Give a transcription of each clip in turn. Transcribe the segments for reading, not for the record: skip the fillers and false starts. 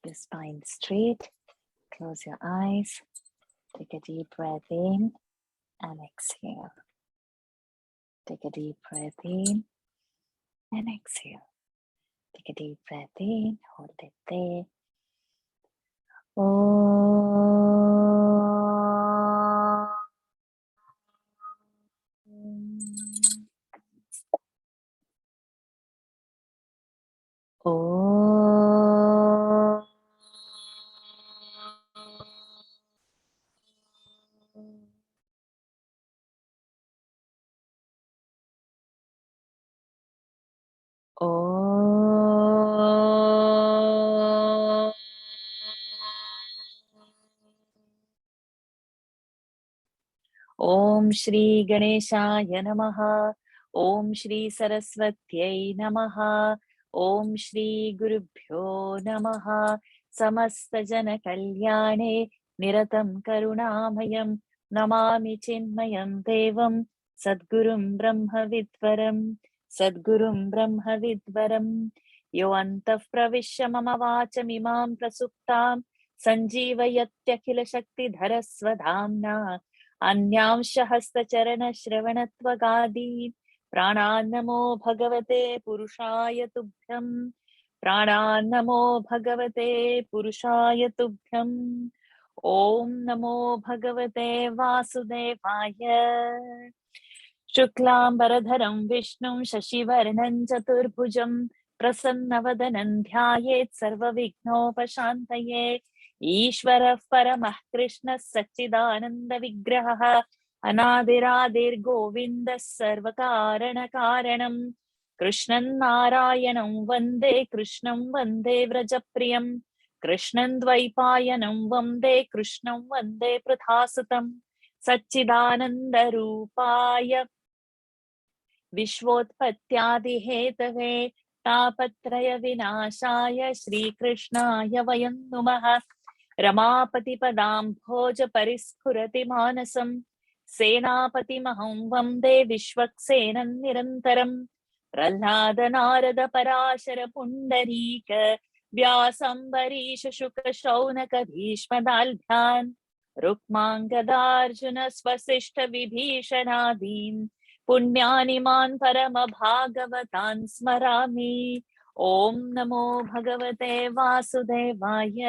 your spine straight. Close your eyes. Take a deep breath in and exhale. Take a deep breath in and exhale. Take a deep breath in, hold it there. Om Shri Ganeshaya Namaha. Om Shri Saraswatyai Namaha. Om Shri Gurubhyo Namaha. Samasta Jana Kalyane Niratam Karunamayam Namami Chinmayam Devam Sadgurum Brahma Vidvaram Sadgurum Brahma Vidvaram Yoantah Pravishya Mama Vachamimam Prasuptam Sanjeevayatyakhila Shakti Dharasvadhamna अन्यांश हस्तचरण श्रवणत्वगादीन् प्राणान्नमो भगवते पुरुषाय तुभ्यं प्राणान्नमो भगवते पुरुषाय तुभ्यं ॐ नमो भगवते वासुदेवाय शुक्लांबरधरं विष्णुं शशिवर्णं चतुर्भुजं प्रसन्नवदनं ध्यायेत् सर्वविघ्नोपशान्तये ईश्वरः परमः कृष्णः सच्चिदानन्दविग्रहः अनादिरादिर्गोविन्दः सर्वकारणकारणं कृष्णं नारायणं वन्दे कृष्णं वन्दे व्रजप्रियं कृष्णं द्वैपायनं वन्दे कृष्णं वन्दे पृथासुतं सच्चिदानन्दरूपाय विश्वोत्पत्त्यादिहेतवे तापत्रय विनाशाय श्रीकृष्णाय वयं नुमः रमापतिपदाम्भोज परिस्फुरति मानसं सेनापतिमहं वन्दे विश्वक्सेनं निरन्तरं प्रह्लाद नारद पराशर पुण्डरीक व्यासम्बरीश शुक शौनक भीष्मदाल्भ्यान् रुक्माङ्गदार्जुन स्वसिष्ठ विभीषणादीन् पुण्यानिमान् परमभागवतान् स्मरामि ॐ नमो भगवते वासुदेवाय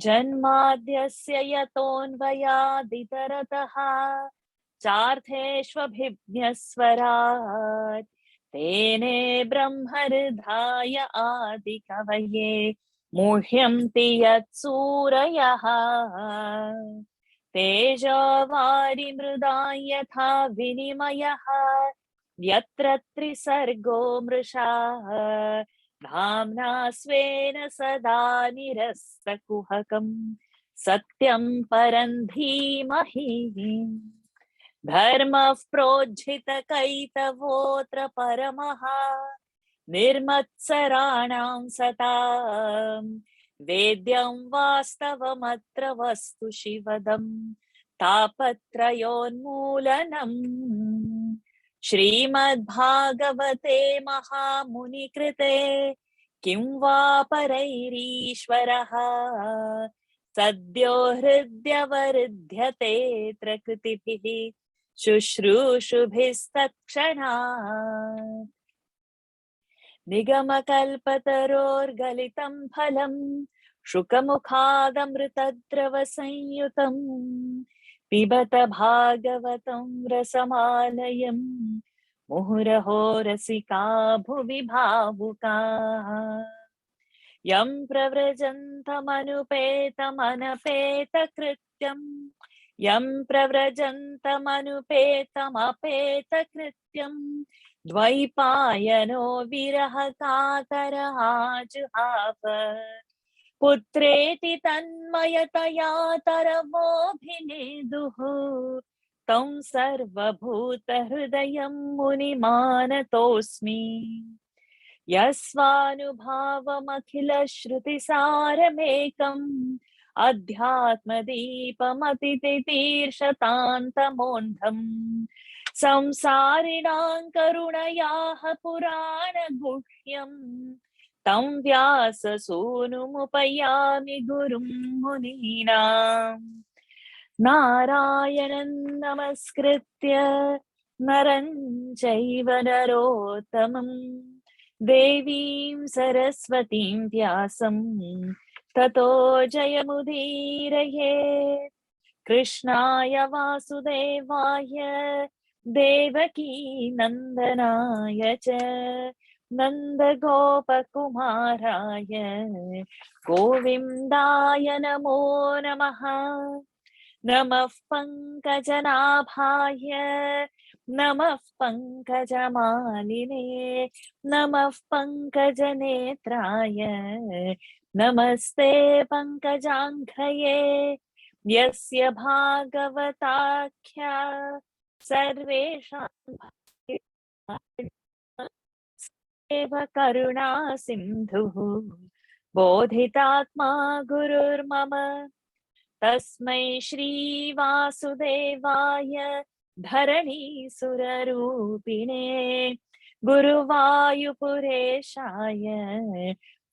जन्माद्यस्य यतोऽन्वयादितरतः चार्थेष्वभिज्ञस्वराट् तेने ब्रह्महृदाय आदिकवये मुह्यन्ति यत्सूरयः तेजोवारिमृदा यथा विनिमयः यत्र त्रिसर्गो मृषा धाम्ना स्वेन सदा निरस्तकुहकं सत्यं परं धीमहि धर्मः प्रोज्झितकैतवोऽत्र परमः निर्मत्सराणां सतां वेद्यं वास्तवमत्र वस्तु शिवदं तापत्रयोन्मूलनम् श्रीमद्भागवते महामुनिकृते किं वा परैरीश्वरः सद्यो हृद्यवरुध्यतेऽत्र कृतिभिः शुश्रूषुभिस्तत्क्षणात् निगमकल्पतरोर्गलितं फलं शुकमुखादमृतद्रवसंयुतं पिबत भागवतं रसमालयं मुहुरहो रसिका भुवि भावुकाः यं प्रव्रजन्तमनुपेतमपेतकृत्यं द्वैपायनो विरह कातरः जुहाव पुत्रेति तन्मयतया तरवोऽभिनेदुः तं सर्वभूतहृदयं मुनिमानतोऽस्मि यस्वानुभावमखिलश्रुतिसारमेकम् अध्यात्मदीपमतितितीर्षतान्तमोऽन्धम् संसारिणां करुणयाः पुराणगुह्यम् तं व्याससूनुमुपयामि गुरुं मुनीनाम् नारायणं नमस्कृत्य नरं चैव नरोत्तमं देवीं सरस्वतीं व्यासं ततो जयमुदीरये। कृष्णाय वासुदेवाय देवकी नन्दनाय च नन्दगोपकुमाराय गोविन्दाय नमो नमः। नमः पङ्कजनाभाय नमः पङ्कजमालिने नमः पङ्कजनेत्राय नमस्ते पङ्कजाङ्घ्रये। यस्य भागवताख्या सर्वेषां एव करुणा सिन्धुः बोधितात्मा गुरुर्मम। तस्मै श्री वासुदेवाय धरणीसुररूपिणे गुरुवायुपुरेशाय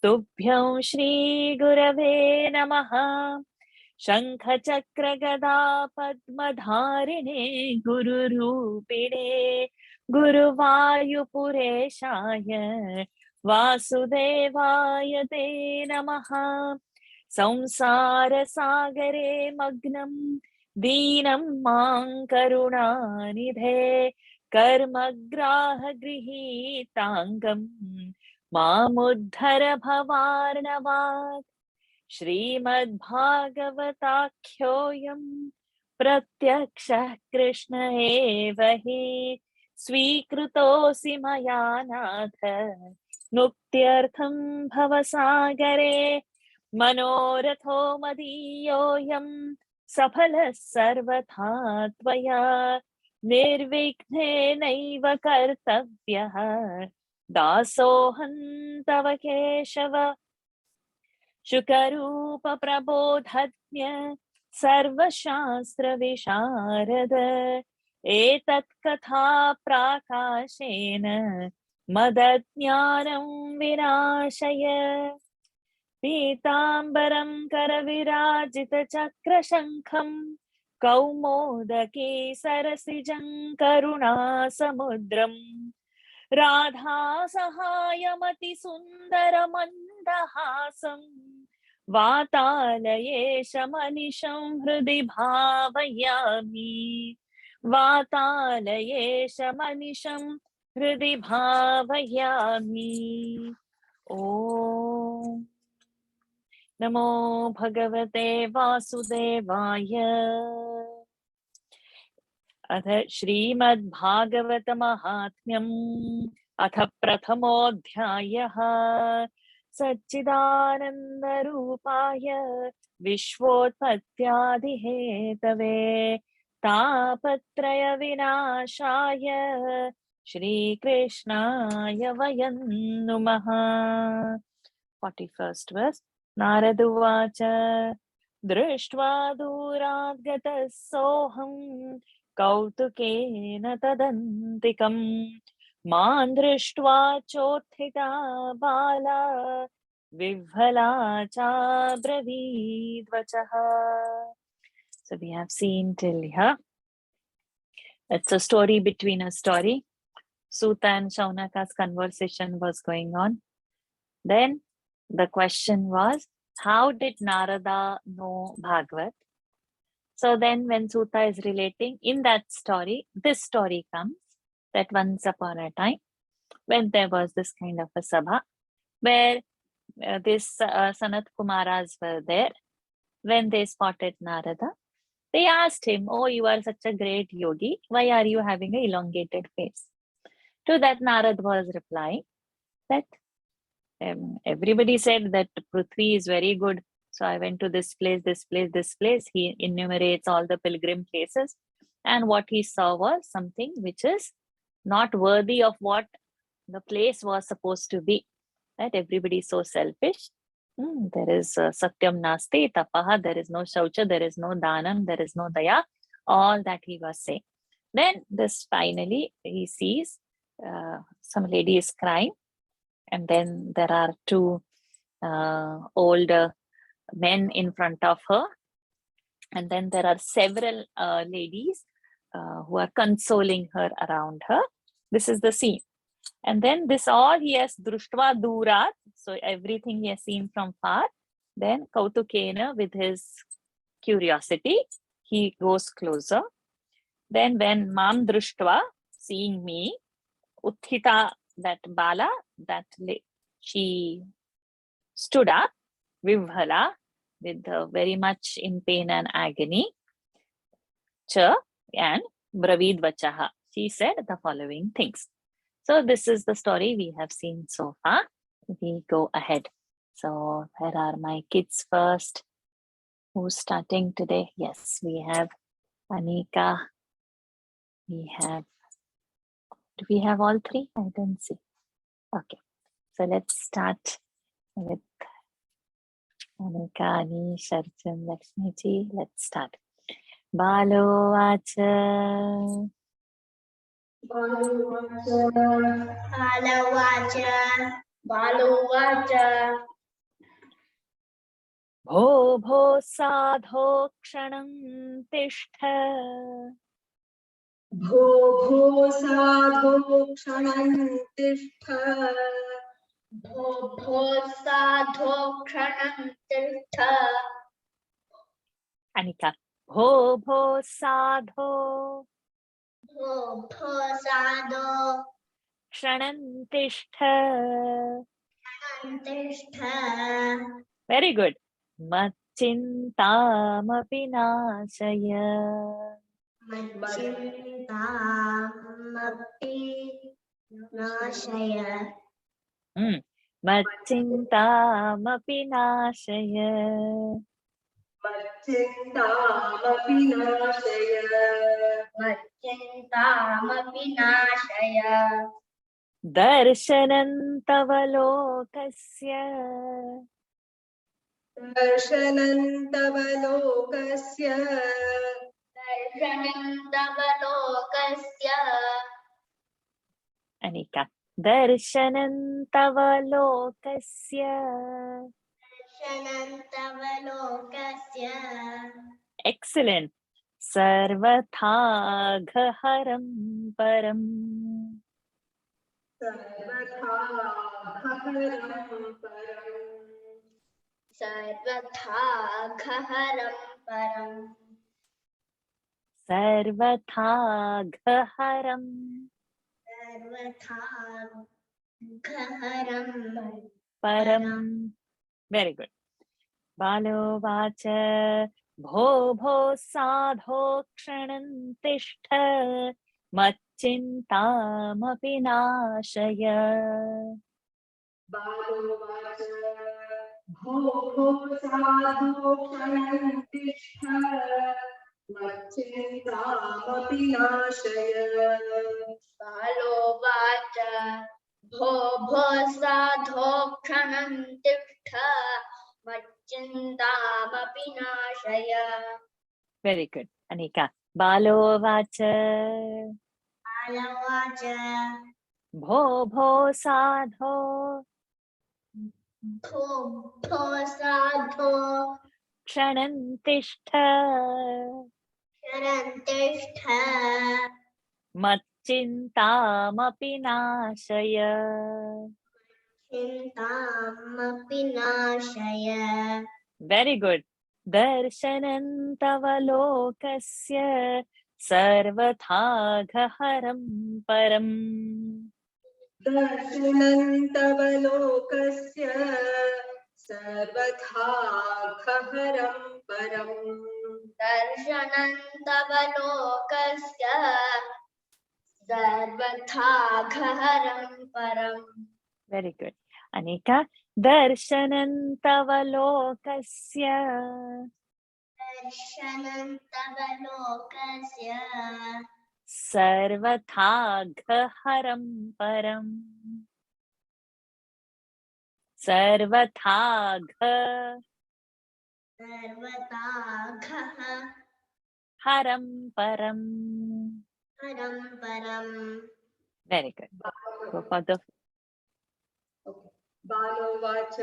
तुभ्यं श्री गुरवे नमः। शङ्खचक्रगदा पद्मधारिणे गुरुरूपिणे गुरुवायुपुरेशाय वासुदेवाय ते नमः। संसारसागरे मग्नं दीनं मां करुणानिधे कर्मग्राहगृहीताङ्गं मामुद्धर भवार्णवात्। श्रीमद्भागवताख्योऽयं प्रत्यक्षः कृष्ण एव हि स्वीकृतोऽसि मया नाथ मुक्त्यर्थं भवसागरे। मनोरथो मदीयोऽयं सफलः सर्वथा त्वया निर्विघ्नेनैव कर्तव्यः दासोऽहं तव केशव। शुकरूप प्रबोधज्ञ सर्वशास्त्रविशारद एतत् कथा प्राकाशेन मदज्ञानं विनाशय। पीताम्बरं करविराजितचक्रशङ्खं कौमोदकी सरसिजं करुणासमुद्रम् राधासहायमतिसुन्दरमन्दहासं वातालयेशमनिशं हृदि भावयामि। वातालयेशमनिशं हृदि भावयामि। ॐ नमो भगवते वासुदेवाय। अथ श्रीमद्भागवत महात्म्यम् अथ प्रथमोऽध्यायः। सच्चिदानन्दरूपाय विश्वोत्पत्त्यादिहेतवे तापत्रय विनाशाय श्रीकृष्णाय वयं नुमः। 41st verse. नारद उवाच दृष्ट्वा दूरात् गतः सोऽहं कौतुकेन तदन्तिकम् मां दृष्ट्वा चोत्थिता बाला विह्वला चाब्रवीद्वचः. So we have seen till here. It's a story between a story. Suta and Shaunaka's conversation was going on. Then the question was, how did Narada know Bhagavat? So then when Suta is relating in that story, this story comes that once upon a time, when there was this kind of a sabha, where this Sanat Kumaras were there, when they spotted Narada, they asked him, oh, you are such a great yogi, why are you having an elongated face? To that Narad was replying that everybody said that Prithvi is very good. So I went to this place, this place, this place. He enumerates all the pilgrim places. And what he saw was something which is not worthy of what the place was supposed to be. Right? Everybody is so selfish. There is satyam nasti tapaha. There is no shaucha. There is no danam. There is no daya. All that he was saying. Then this finally he sees some lady is crying. And then there are two older men in front of her. And then there are several ladies who are consoling her around her. This is the scene. And then this all he has društva durat. So everything he has seen from far. Then kautukena, with his curiosity, he goes closer. Then when mam društva, seeing me, uthita, that bala, she stood up, vivhala, with very much in pain and agony. Cha and bravid vachaha. She said the following things. So this is the story we have seen so far. We go ahead. So where are my kids first? Who's starting today? Yes, we have Anika. We have, do we have all three? I don't see. Okay, so let's start with Anika, Anish, Arjun, Lakshmi ji. Let's start. Balo vacha. भो भो साधो क्षणं तिष्ठ भो भो साधो क्षणं तिष्ठ भो भो साधो क्षणं तिष्ठ Anika, भो भो साधो क्षणं तिष्ठ. Very good. मच्चिन्तामपि नाशय. मच्चिन्तामपि नाशय. दर्शनं तव लोकस्य. Anika, दर्शनं तव लोकस्य. Excellent. सर्वथा घहरं परम्. सर्वथा घहरं परम्. Very good. बालो वाच भो भो साधो क्षणं तिष्ठ मच्चिन्तामपि नाशय. बालो वाच भो भो साधो क्षणं तिष्ठ मच्चिन्तामपि नाशय. बालो वाच भो भो साधो क्षणं तिष्ठ मच्चिन्तामपि नाशय. Very good. Anika, बालो वाच भो भो साधो क्षणं तिष्ठ मच्चिन्तामपि नाशय. Very good. दर्शनं तव लोकस्य सर्वथा घहरं परम्. दर्शनं तव लोकस्य सर्वथा घहरं परम्. दर्शनं तव लोकस्य सर्वथा घहरं परम्. Very good. Anika, दर्शनं तव लोकस्य सर्वथा घहरं परम्. सर्वथा घहरं परम्. Very good. Go for the बालोवाच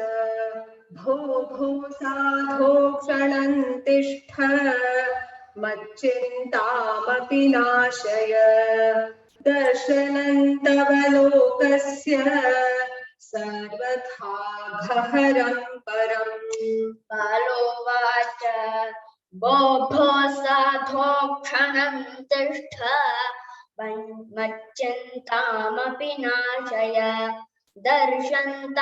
भो भो साधो क्षणं तिष्ठ मच्चिन्तामपि नाशय दर्शनं तव लोकस्य सर्वथा गहनं परम् बालोवाच भो भो साधो क्षणं तिष्ठ मच्चिन्तामपि नाशय दर्शनं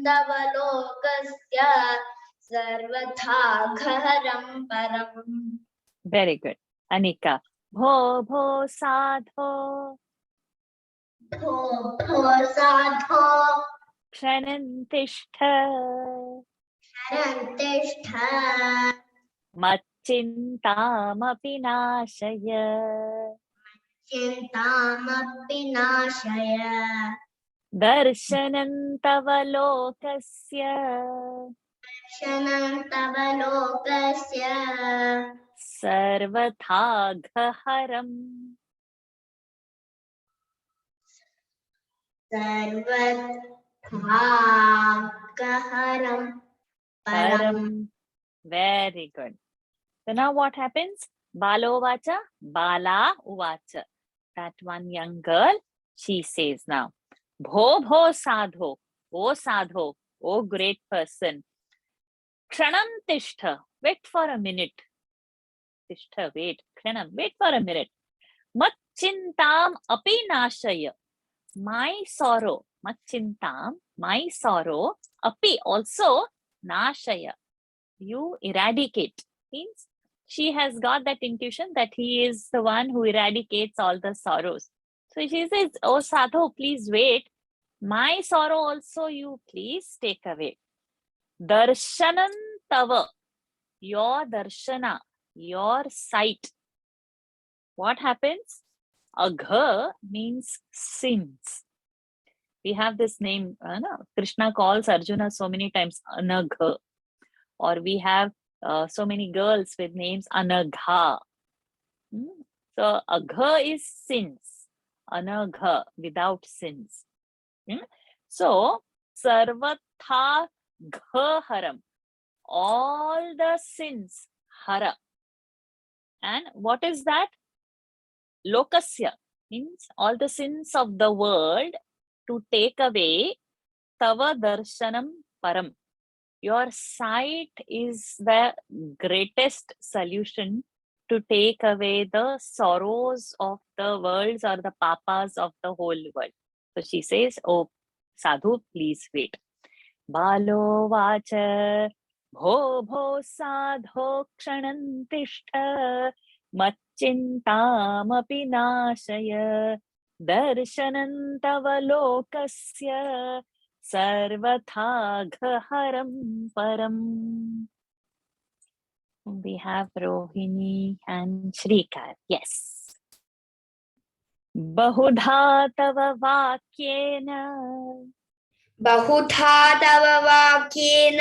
तव लोकस्य सर्वथा गहनं परम्. Very good. Anika. Bho bho sadho. भो भो साधो Kshanan tishtha. क्षणं तिष्ठ Macchintamapi nashaya. चिन्तामपि नाशय Darshanam tava lokasya. दर्शनं तव लोकस्य Sarvatha ghaharam. सर्वथा गहनं परम्. Param. Very good. So now what happens? Balovacha, Bala uvacha. That one young girl, she says now, Bho bho sadho, O sadho, O great person. Kranam tishtha, wait for a minute. Tishtha, wait. Kranam, wait for a minute. Mat chintam api nashaya. My sorrow, mat chintam, my sorrow, api also nashaya. You eradicate. Means she has got that intuition that he is the one who eradicates all the sorrows. So she says, oh sadhu, please wait. My sorrow also you please take away. Darshanam tava, your darshana, your sight. What happens? Agha means sins. We have this name, Krishna calls Arjuna so many times Anagha. Or we have so many girls with names Anagha. So Agha is sins. Anagha, without sins. So Sarvatha Ghaharam. All the sins hara. And what is that? Lokasya means all the sins of the world to take away. Tava darshanam param. Your sight is the greatest solution to take away the sorrows of the worlds or the papas of the whole world. So she says, oh sadhu, please wait. Balo vacha bho bho sadho kshanam tishtha macchintamapi nashaya darshanam tava lokasya sarvatha ghaharam param. We have Rohini and Shrikar. Yes. Bahudha tava vakyena. बहुधा तव वाक्येन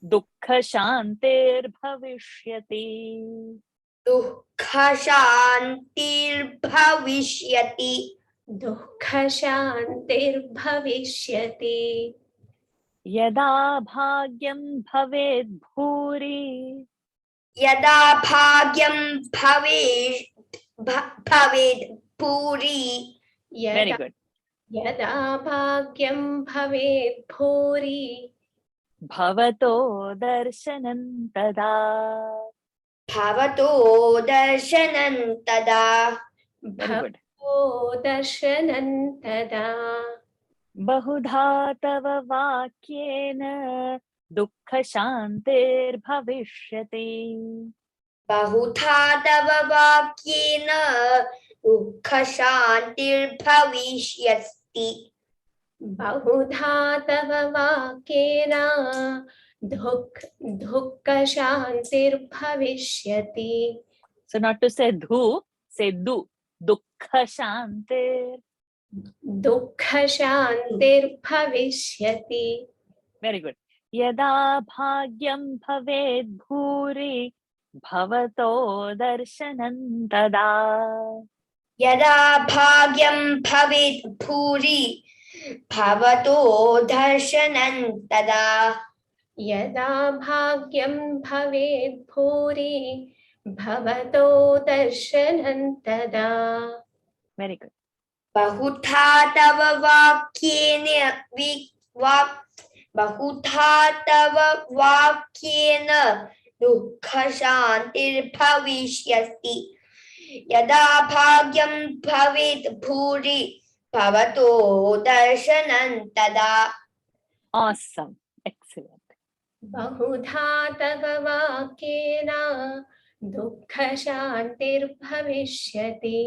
Dukkha shantir bhavishyati. दुःखशान्तिर्भविष्यति Yada bhagyam bhaved bhuri. यदा भाग्यं भवेत् भूरि Very good. यदा भाग्यं भवेत् भूरि Bhavato darshanam tada. भवतो दर्शनं तदा Very good. दर्शनं तदा Bahudha tava vakyena dukkha shantir bhavishyati. बहुधा तव वाक्येन दुःखशान्तिर्भविष्यति बहुधा तव वाक्येन दुःखशान्तिर्भविष्यति. So not to say dhu, say du. Dukkha shantir. दुःखशान्तिर्भविष्यति. Very good. Yada bhagyam bhaved bhuri bhavato darshanam tada. यदा भाग्यं भवेत् भूरि भवतो दर्शनं तदा यदा भाग्यं भवेत् भूरि भवतो दर्शनं तदा Very good. बहुधा तव वाक्येन बहुधा तव वाक्येन दुःखशान्तिर्भविष्यति यदा भाग्यं भवेत् भूरि भवतो दर्शनं तदा Awesome. Excellent. बहुधा तव वाक्येन दुःखशान्तिर्भविष्यति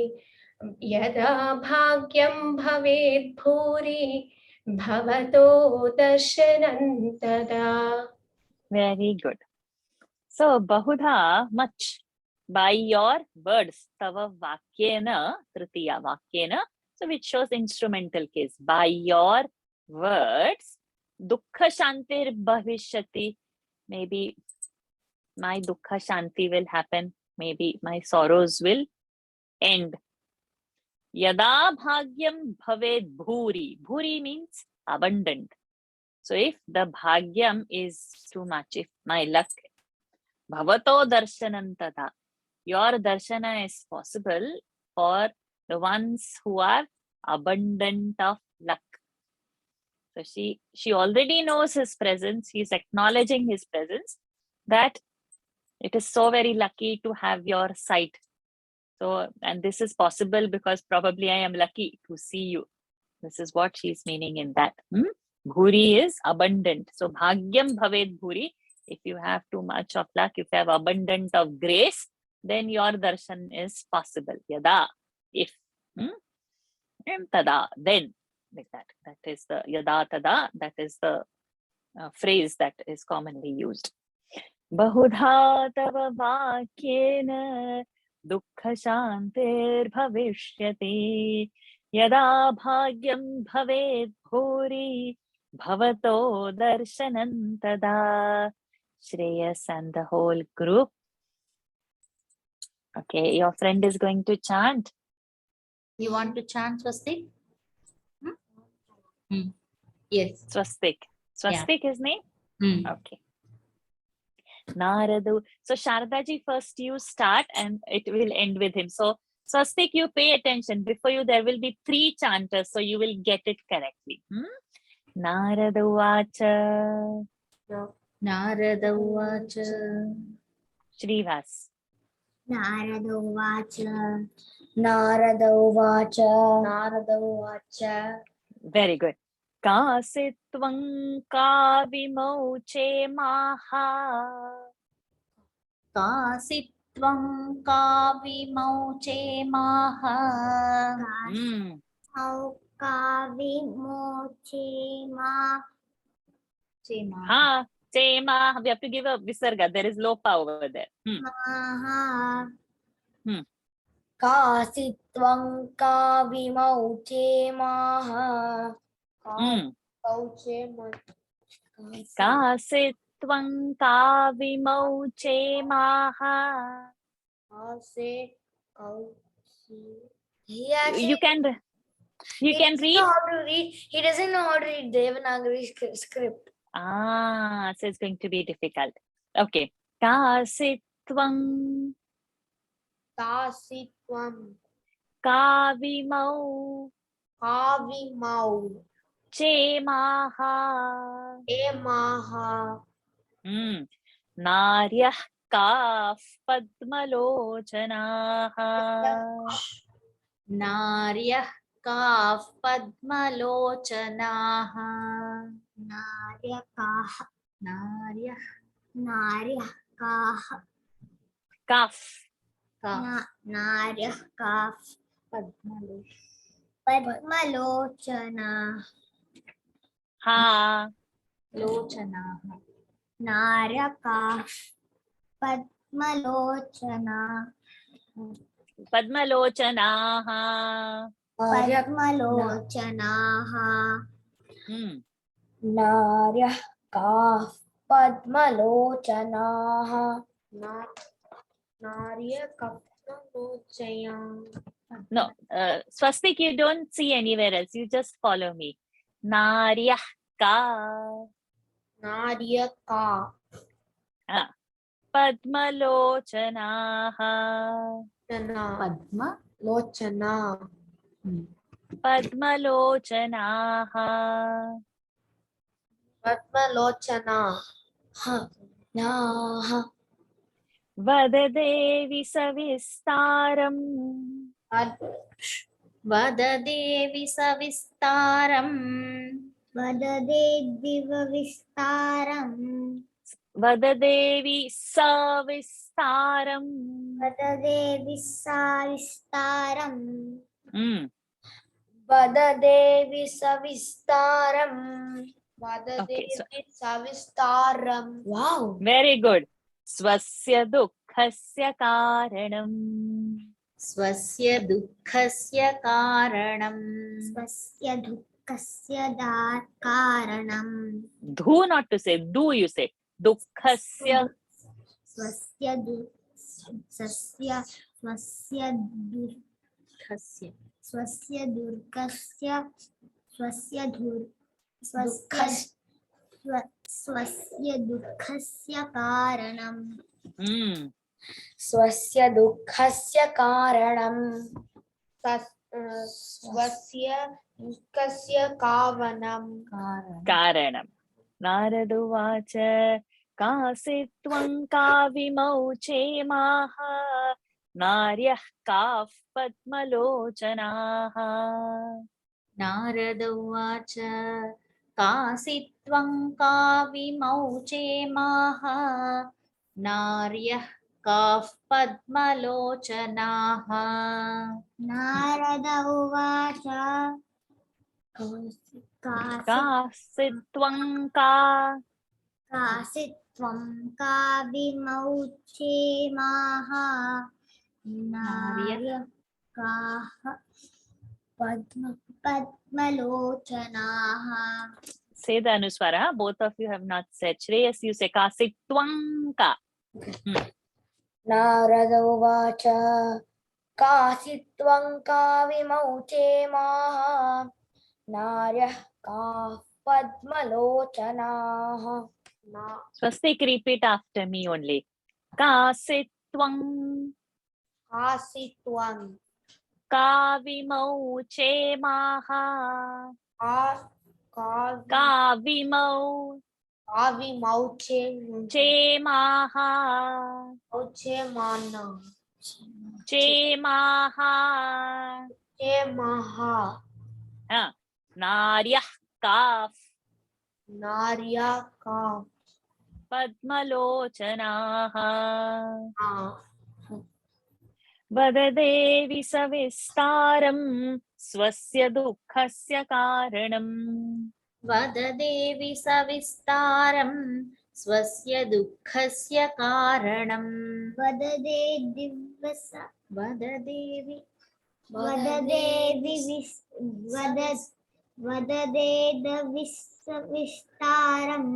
यदा भाग्यं भवेत् भूरि भवतो दर्शनं तदा Very good. So, bahudha, much, by your words, tava vakyena, tritiya vakyena, so which shows instrumental case. By your words, dukkha shantir bhavishyati, maybe my dukkha shanti will happen, maybe my sorrows will end. Yada bhagyam bhaved bhuri, bhuri means abundant. So if the bhagyam is too much, if my luck, bhavato darshanam tada, your darshana is possible for the ones who are abundant of luck. So she already knows his presence. He is acknowledging his presence, that it is so very lucky to have your sight. So, and this is possible because probably I am lucky to see you. This is what she is meaning in that. Bhuri is abundant. So, bhagyam bhaved bhuri. If you have too much of luck, if you have abundant of grace, then your darshan is possible. Yada, if. And tada, then. Like that. That is the yada tada. That is the phrase that is commonly used. Bahudha tava vakyena dukkha shantir bhavishyati yada bhagyam bhaved bhuri bhavato darshanam tada. Shreyas and the whole group. Okay, your friend is going to chant. You want to chant Swastik? Yes. Swastik. Swastik is name? Okay. Naradu. So Shardaji, first you start and it will end with him. So Swastik, you pay attention. Before you, there will be 3 chanters, so you will get it correctly. Naradu Vacha. Narada Vacha. Shrivas. Narada Vacha Narada Vacha Narada Vacha. Very good. Kasitvam kavimauche maha. Kasitvam kavimauche maha. Kavimoche ma. Ha. Chema. We have to give a visarga. There is lopa over there. Maha. Kasitvam kavimauche maha. Kasitvam kavimauche maha. You can read. He doesn't know how to read Devanagari script. So it's going to be difficult. Okay. Kasitvam kavimau che maha. Naryah kaf padmalochanaha. Naryah kaf padmalochanaha. Naryah Kaf. Naryah kaf Padmalochana. Ha. Lochanaha. Naryah kaf Padmalochana. Padmalochanaha. Padmalochanaha. Naryah kaf padmalochanaha. Naryah kaf Padmalochanaha. No, swastik you don't see anywhere else. You just follow me. Naryah ka. Naryaka. Padmalochanah. Padma. Lochana. Padmalochanah. Padmalochana. Naha. Vadadevi savistaram. Vadadevi savistaram. Vadadevistaram. Vadadevi savistaram. Vadadevisavistaram. Vadadevi savistaram. Okay, so Savistaram. Wow. very good. Swasya dukkhasya karanam. Swasya dukkhasya karanam. Swasya dukkasya karanam. Do not to say, do you say. Dukkhasya. Swasya dukkasya Khasya. swasya durkasya swasya dukkasya karanam. Swasya dukkhasya karanam. Swasya dukkasya kavanam. Karanam. Naraduvacha kasitvam kavimau chemaha naryah kaf padmalochanah. Narada uvacha kasitvam kavimauche maha naryah kaf padmalochanaha. Narada uvacha Kasitvam kasitvam kavimauche maha narya kaha padmalochanaha. say the anuswara. Both of you have not said. Shreyas, you say kasitvam ka. Narada uvacha kasitvam kavimauche maha naryah ka padmalochanaha. Swastik, repeat after me only. Kasitvam Kasitvam kavimau chemaha. Kavimau kavimauche chemaha. mana Chemaha. maha Naryah kaf narya ka padmalochanah. Vadadevi savistaram swasya dukkhasya karanam. Vadadevi savistaram swasya dukkhasya karanam. Vadadevi Vadadevistaram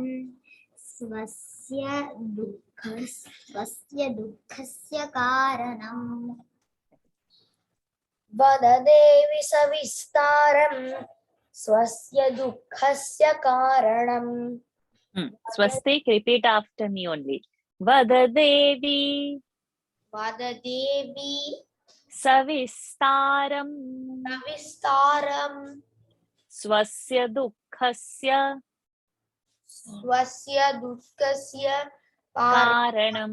swasya dukkasya karanam. Vadadevi savistaram swasya dukkhasya karanam. Swastik, repeat after me only. Vadadevi savistaram swasya dukkhasya karanam.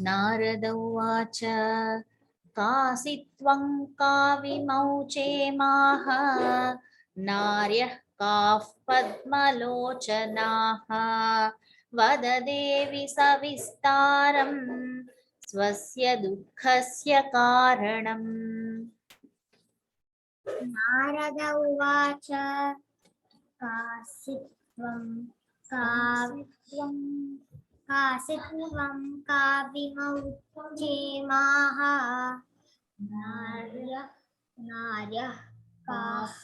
Narada uvacha kasitvam kavimauche maha naryah kaf padmalochanaha. Vadadevi savistaram swasya dukkhasya karanam. Narada uvacha kasitvam kavimauche maha naryah kaf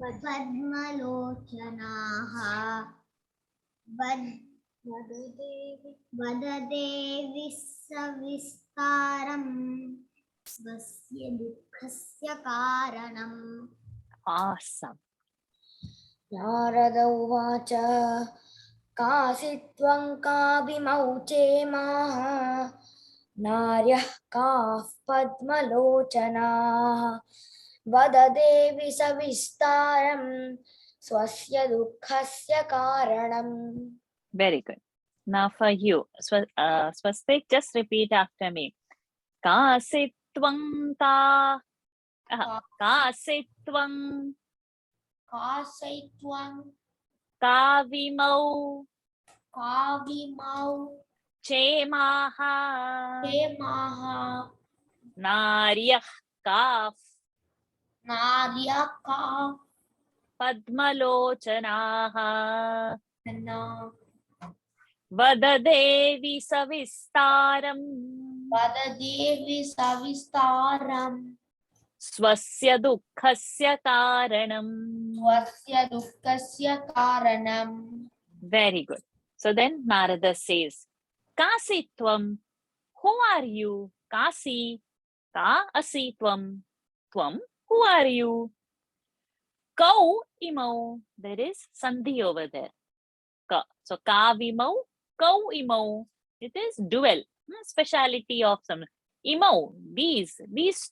padmalochanaha. वद- वददेवि सविस्तारम् स्वस्य दुःखस्य कारणम् Awesome. Narada उवाच कासित्वं काविमौचेमाः नार्यः काः पद्मलोचनाः वददेवि सविस्तारं स्वस्य दुःखस्य कारणम्. Very good. Now for you, Swastik, just repeat after me. Kasitvam ka. Kasitvam कासैत्वं kavimau काविमौ chemaha क्षेमाः naryah ka नार्यः काः padmalochanaha पद्मलोचनाः vadadevi savistaram वददेवि सविस्तारम् स्वस्य दुःखस्य कारणम्. स्वस्य दुःखस्य कारणम्. Very good. So then Narada says, Kasi tvam, who are you? Kasi, ka asi tvam, tvam, who are you? Kau imau, there is sandhi over there. Ka. So ka vimau, kau imau, it is dual, speciality of some. Imau, these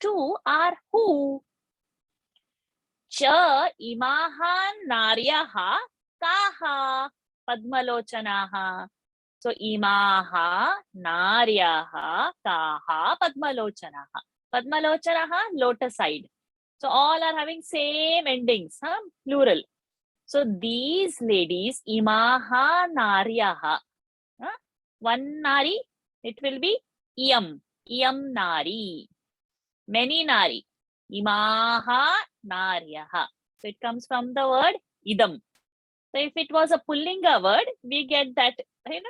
two are who? Cha imaha naryaha kaha padmalochanaha. So imaha naryaha kaha padmalochanaha. Padmalochanaha, lotus side. So all are having same endings, plural. So these ladies, imaha naryaha. One nari, it will be iyam. Iyam nari. Many nari. Imaha naryaha. So it comes from the word idam. So if it was a pullinga word, we get that,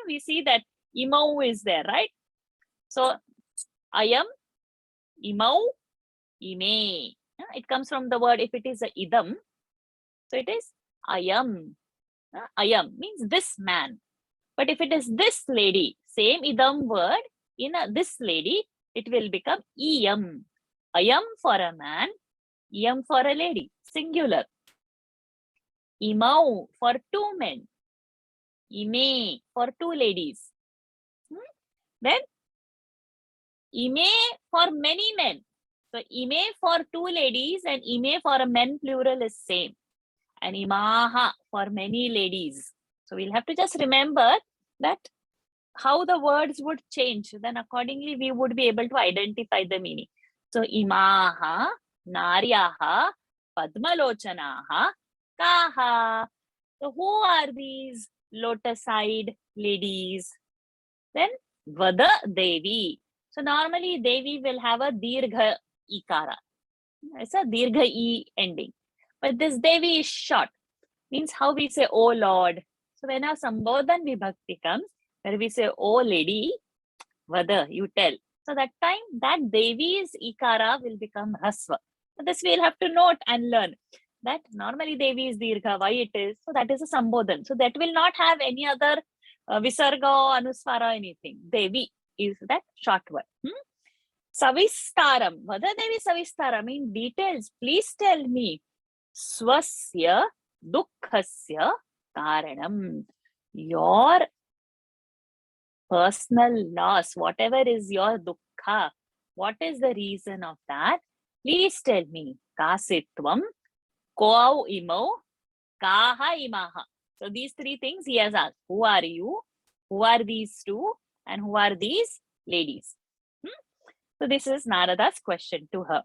we see that imau is there, right? So ayam, imau, ime. It comes from the word, if it is a idam, so it is ayam. Ayam means this man. But if it is this lady, same idam word, in this lady, it will become iyam. Ayam for a man, iyam for a lady, singular. Imau for two men, ime for two ladies. Then ime for many men. So ime for two ladies and ime for a men plural is same. And imaha for many ladies. So we'll have to just remember that how the words would change. Then accordingly we would be able to identify the meaning. So imaha, naryaha, padmalochanaha, kaha. So who are these lotus-eyed ladies? Then Vada Devi. So normally Devi will have a dirgha ikara. It's a dirgha e ending. But this Devi is short. Means how we say, oh Lord. So when our Sambodhan Vibhakti comes, where we say, oh lady, Vada, you tell. So that time, that Devi's ikara will become Hasva. So this we'll have to note and learn. That normally Devi is Dirgha, why it is? So that is a Sambodhan. So that will not have any other Visarga or Anuswara or anything. Devi is that short word. Savistaram. Vada Devi Savistaram. In details, please tell me. Swasya dukkhasya karanam. Your personal loss, whatever is your dukkha, what is the reason of that? Please tell me. Kasitvam, Koau imau, Kaha imaha. So these three things he has asked. Who are you? Who are these two? And who are these ladies? So this is Narada's question to her.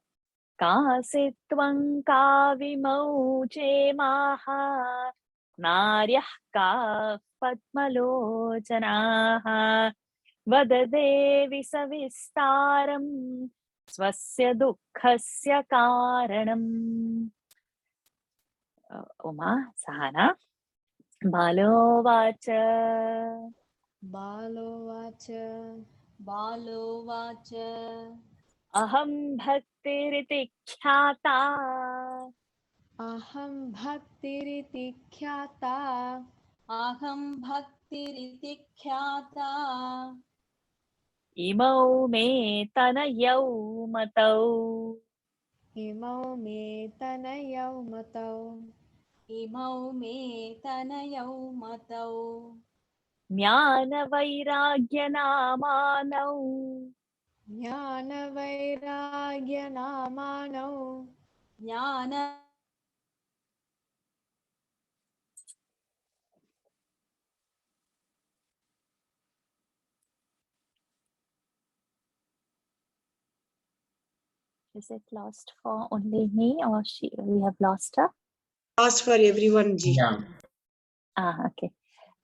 Kasitvam kavimau chemaha naryah ka padmalochanaha vadadevi savistaram swasya dukkhasya karanam. Uma, Sahana. Balovacha. बालोवाच Aham bhaktiriti khyata अहं भक्तिरिति ख्याता अहं भक्तिरिति ख्याता इमौ मे तनयौ मतौ इमौ मे तनयौ मतौ इमौ मे तनयौ मतौ ज्ञानवैराग्यनामानौ ज्ञानवैराग्यनामानौ ज्ञान Is it lost for only me or we have lost her? Lost for everyone, Ji. Yeah. Okay.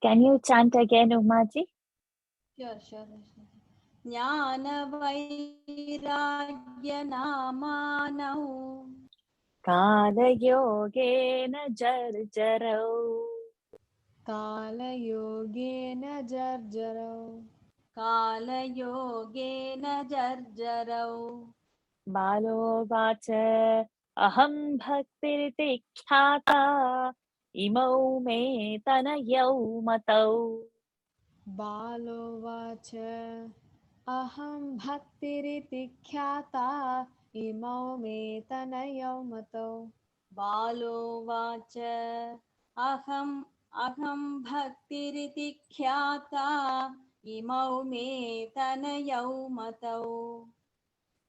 Can you chant again, Umaji? Sure. ज्ञानवैराग्यनामानौ कालयोगेन जर्जरौ कालयोगेन जर्जरौ कालयोगेन जर्जरौ बालोवाच अहं भक्तिरिति ख्याता इमौ मे तनयौ मतौ बालोवाच अहं भक्तिरिति ख्याता इमौ मे तनयौ मतौ बालोवाच अहं भक्तिरिति ख्याता इमौ मे तनयौ मतौ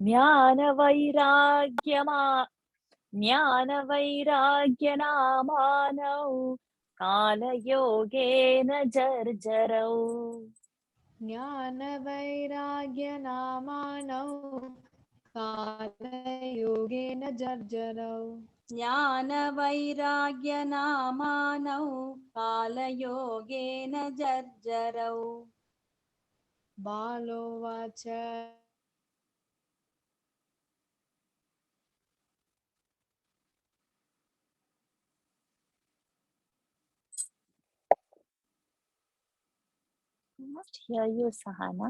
ज्ञानवैराग्यनामानौ कालयोगेन जर्जरौ ज्ञानवैराग्यनामानौ कालयोगेन जर्जरौ ज्ञानवैराग्यनामानौ कालयोगेन जर्जरौ बालोवाच I must hear you, Sahana.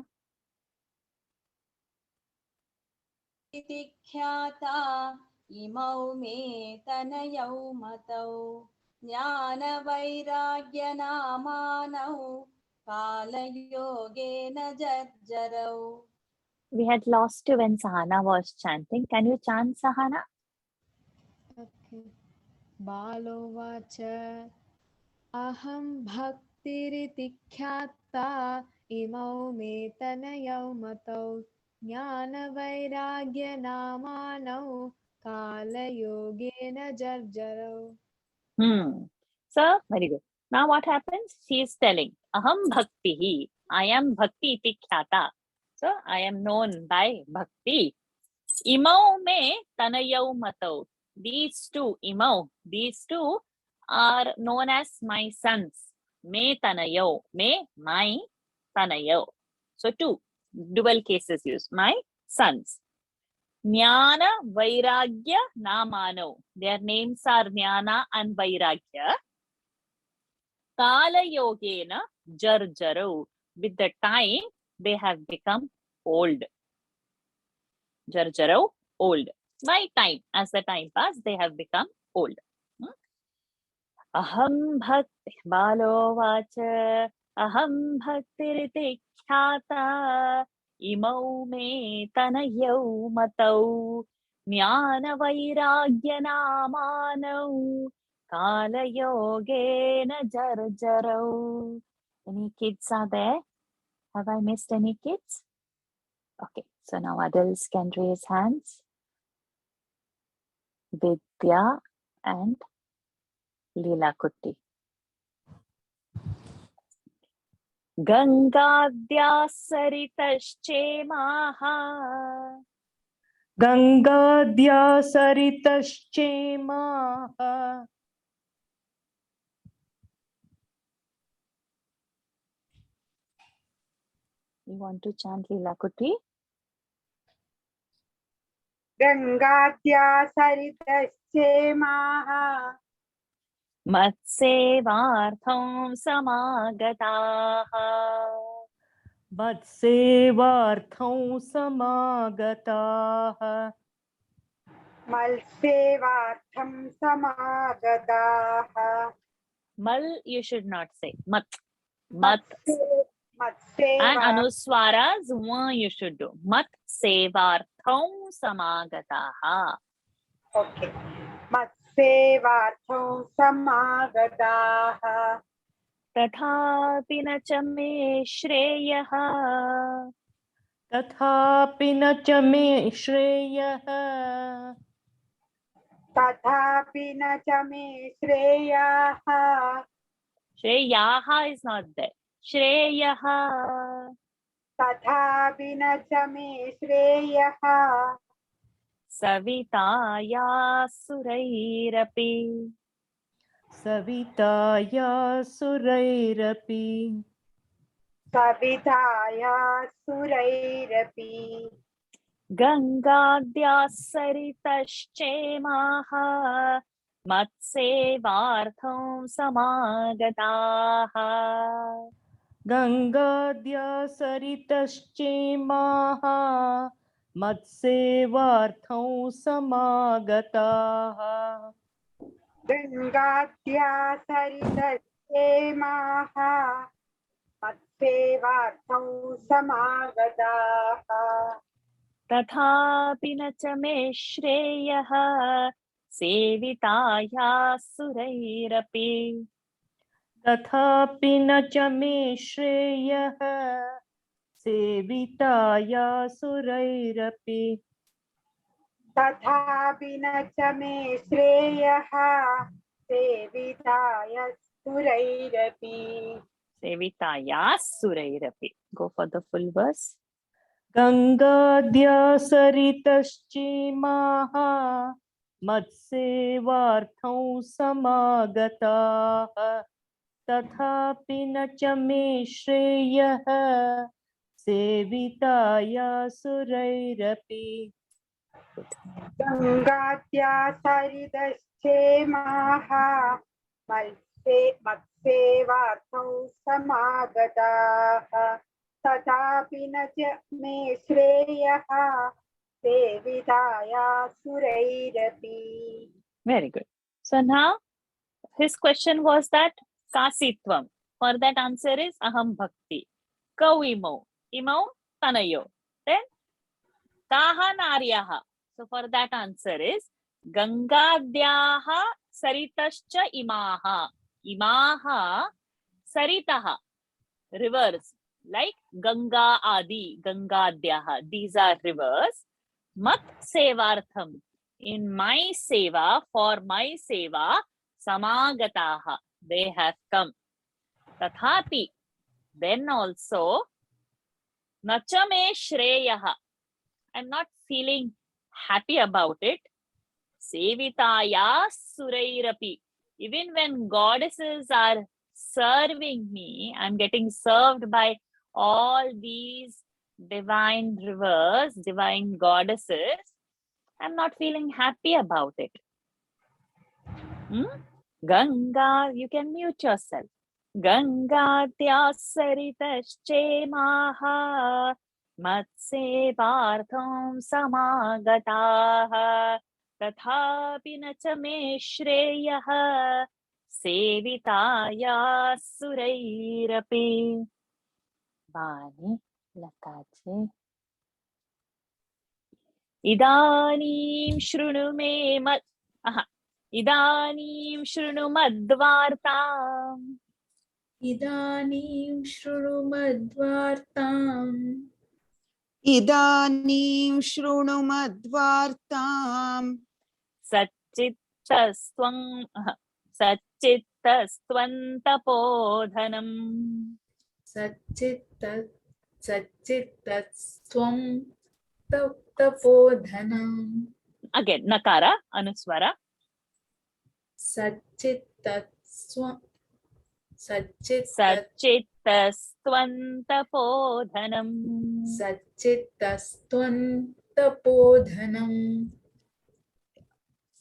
इति ख्याता इमौ मे तनयौ मतौ ज्ञानवैराग्यनामानौ कालयोगेन जर्जरौ. We had lost you when Sahana was chanting. Can you chant, Sahana? Okay. बालोवाच अहं भक्तिरिति ख्याता इमौ मे तनयौ मतौ ज्ञानवैराग्यनामानौ कालयोगेन जर्जरौ So, very good. Now what happens? She is telling, Aham Bhaktihi. I am Bhakti iti khyata. So, I am known by Bhakti. Imau me tanayau matau. These two, Imau, these two are known as my sons. Me tanayau. Me, my tanayau. So, two dual cases used. My sons. Jnana Vairagya Namano. Their names are Jnana and Vairagya. Kala Yogena Jarjaro. With the time, they have become old. Jarjaro, old. By time, as the time passed, they have become old. Aham Bhakti Balo Vacha Aham Bhaktiriti Khyata Imau me tanayau matau Jnana Vairagya Namanau Kala Yogena Jarjarau. Any kids are there? Have I missed any kids? Okay, so now adults can raise hands. Vidya and Leela Kutti. Gangadhya Saritashchemaha Gangadhya Saritashchemaha You want to chant Leela Kutti? Gangadhya Saritashchemaha Matsevartham samagataha Matsevartham samagataha Malsevartham samagataha Mal you should not say. Mat. Mat. And Matseva. anuswaras you should do. Mat sevartham samagataha. Okay. Matsevartham samagataha. Tathapi na cha me shreyaha. तथापि न च मे श्रेयः Tathapi na cha me shreyaha. Shreyaha is not there. Shreyaha. Tathapi na cha me shreyaha. Savitaya surairapi. सविताया सुरैरपि Savitaya surairapi. Gangadhya saritaschemaha matsevartham samagataha. गङ्गाद्या सरितश्चेमाः मत्सेवार्थं समागताः Gangadhya saritashemaha. Matsevartham samagataha. Tathapi na cha me shreyaha sevitaya surairapi. तथापि न च मे श्रेयः सेविताया सुरैरपि Tathapi na cha me shreyaha. Sevitaya surairapi. Sevitaya surairapi. Go for the full verse. गङ्गाद्या सरितश्चेमाः मत्सेवार्थं समागताः तथापि न च मे श्रेयः सेविताया सुरैरपि Gangadhya saritashemaha. Matsevartham samagataha. Tathapi na cha me shreyaha. Sevitaya surairapi. Very good. So now his question was that kasitvam. For that answer is aham bhakti. Kau imau. Imau tanayo. Then kaha naryaha. So for that answer is gangadhyaha saritascha imaha. Imaha saritaha. Rivers like Ganga Adi, Gangadhyaha. These are rivers. Mat sevartham. In my seva, for my seva, samagataha. They have come. Tathapi. Then also, nacha me shreyaha. I'm not feeling happy about it. Sevitaya surairapi. Even when goddesses are serving me, I'm getting served by all these divine rivers, divine goddesses. I'm not feeling happy about it. Ganga, you can mute yourself. Ganga tyasaritaschemaha matsevartham samagataha tathapi na cha me shreyaha sevitaya surairapi. Vani, Lataji. Idanim shrunu me mat. Idanim shrunu madvartam. Idanim shruну madvartam. Idanim shruну madvartam. Satchittastvantapodhanam. Satchittastvam tapodhanam. Again, nakara, anuswara. Satchittastvantapodhanam. Satchittastvantapodhanam.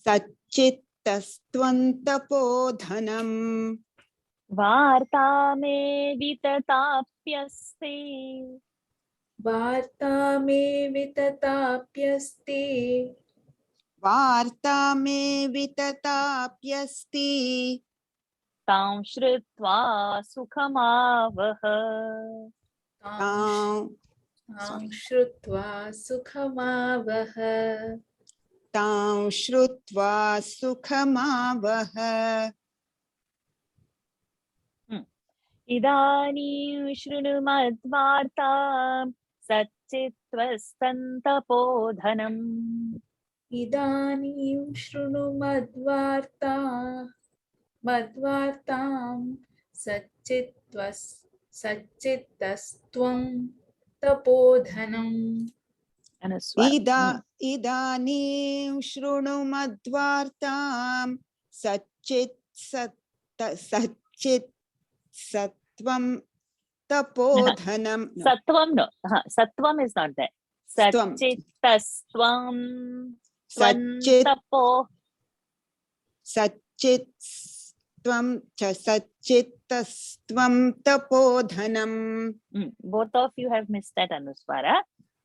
Satchittastvantapodhanam. Varta me vitatapyasti. Varta me vitatapyasti. Varta me vitatapyasti. तां श्रुत्वा सुखमावह. तां श्रुत्वा सुखमावह. तां श्रुत्वा सुखमावह. इदानीं शृणु मद्वार्तां सच्चित्त्वस्तन्तपोधनम्. इदानीं शृणु मद्वार्तां सच्चित्तस्त्वं तपोधनम्. इदानीं शृणु मद्वार्तां सच्चित्सत्त्वं तपोधनं. Sattvam no. Sattvam is not there. Satchittasvam tapo. सच्चित्तस्त्वं तपोधनम्. Both of you have missed that Anuswara.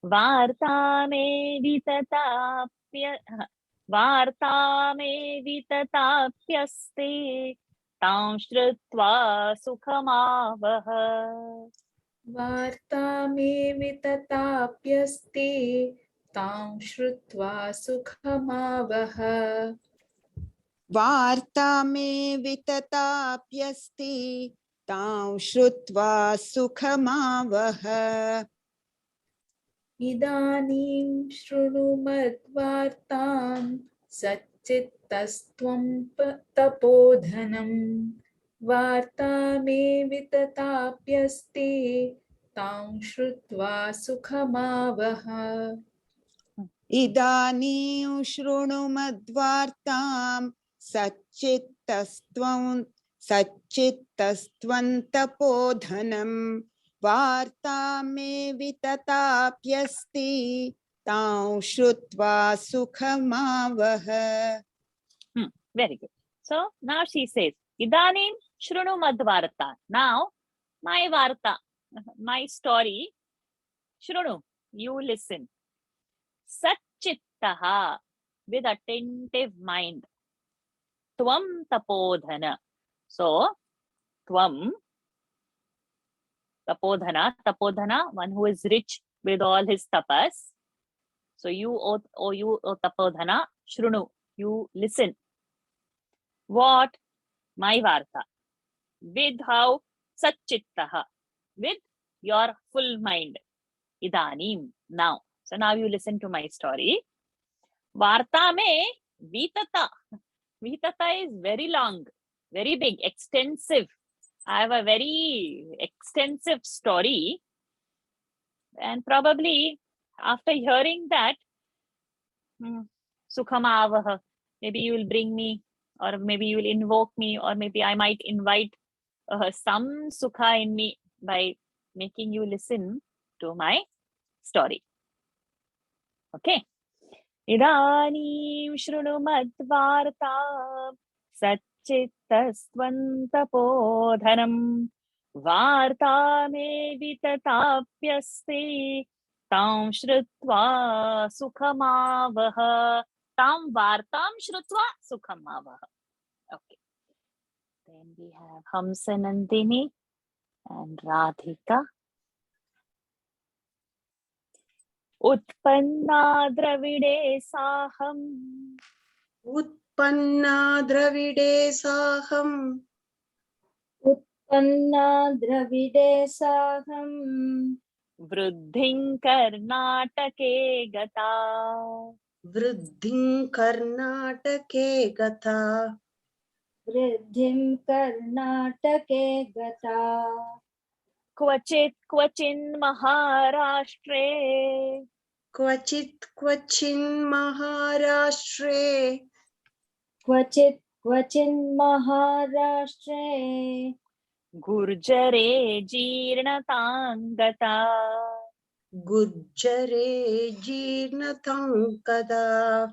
Vartame vitatapyaste तां श्रुत्वा सुखमावह. वार्तामे वितताप्यस्ते तां श्रुत्वा सुखमावह. वार्तामे वितताप्यस्ति तां श्रुत्वा सुखमावह. इदानीं शृणु मद्वार्तां सच्चित्तस्त्वं तपोधनम्. वार्तामे वितताप्यस्ते तां श्रुत्वा सुखमावह. इदानीं शृणु मद्वार्तां सच्चित्तस्त्वं तपोधनम्. वार्तामे वितताप्यस्ति तां श्रुत्वा सुखमावह. Very good. So now she says, Idanim shrunu madvarta. Now my varta, my story, shrunu, you listen. Satchittaha, with attentive mind. Tvam tapodhana. So, tvam, tapodhana, one who is rich with all his tapas. So you, O tapodhana, shrunu, you listen. What? My varta. With how? Satchittaha. With your full mind. Idanim, now. So now you listen to my story. Varta me vitata. Vitata is very long, very big, extensive. I have a very extensive story. And probably after hearing that, Sukhamavaha, maybe you will bring me, or maybe you will invoke me, or maybe I might invite some Sukha in me by making you listen to my story. Okay. Idanim shrunu madvarta satchittasvam tapodhanam varta me vitatapyaste tam shrutva sukhamavaha. Tam vartam shrutva sukhamavaha. Okay. Then we have Hamsanandini and Radhika. उत्पन्ना द्रविडे साहम्. उत्पन्ना द्रविडे साहम्. उत्पन्ना द्रविडे साहम्. वृद्धिं कर्णाटके गता. वृद्धिं कर्णाटके गता. वृद्धिं कर्णाटके गता. क्वचिन् महाराष्ट्रे. क्वचिन् महाराष्ट्रे. क्वचिन् महाराष्ट्रे. गुर्जरे जीर्णतां गता. गुर्जरे जीर्णतां गता.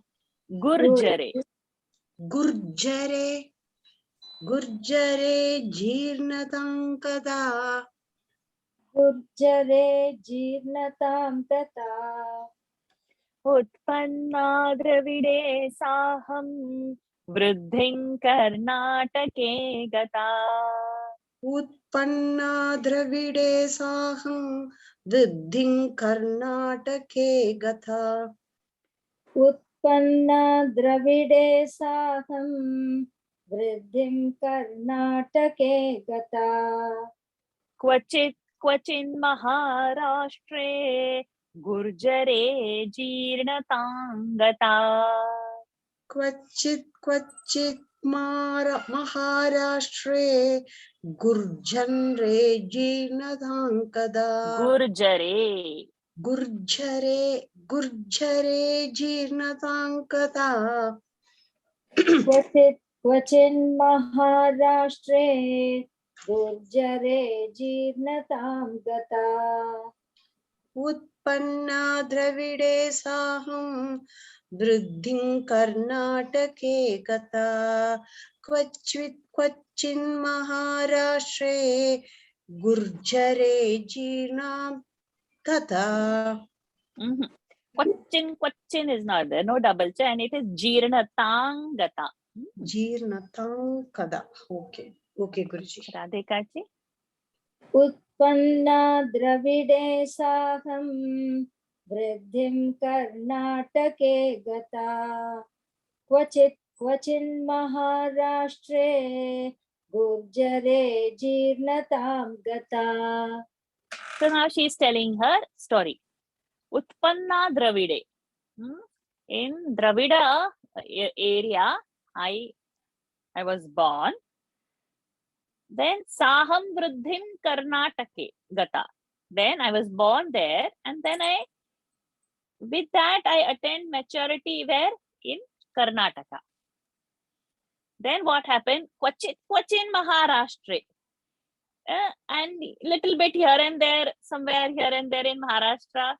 गुर्जरे जीर्णतां गता. गुर्जरे जीर्णतां गता. उत्पन्ना द्रविडे साहम् वृद्धिं कर्णाटके गता. उत्पन्ना द्रविडे साहं वृद्धिं कर्णाटके गता. उत्पन्ना द्रविडे साहं वृद्धिं कर्णाटके गता. क्वचिन् महाराष्ट्रे गुर्जरे जीर्णतां गता. क्वचित् महाराष्ट्रे गुर्जरे जीर्णतां गता. गुर्जरे जीर्णतां गता. क्वचिन् महाराष्ट्रे गुर्जरे जीर्णतां गता. उत्पन्ना द्रविडे साहं वृद्धिं कर्णाटके गता. क्वचिन् महाराष्ट्रे गुर्जरे जीर्णां गता. Kwachin is not there, no double ch, and it is Jirnatang Gata. Jirnatang Gata. Okay, Guruji. Radhika ji. उत्पन्ना द्रविडे साहं वृद्धिं कर्णाटके गता. क्वचिन् महाराष्ट्रे गुर्जरे जीर्णतां गता. So now she is telling her story. Utpanna Dravide. In Dravida area, I was born. Then Saham Vruddhim Karnatake Gata. Then I was born there, and then with that I attained maturity where? In Karnataka. Then what happened? Kwachin Maharashtra. And little bit here and there, somewhere here and there in Maharashtra,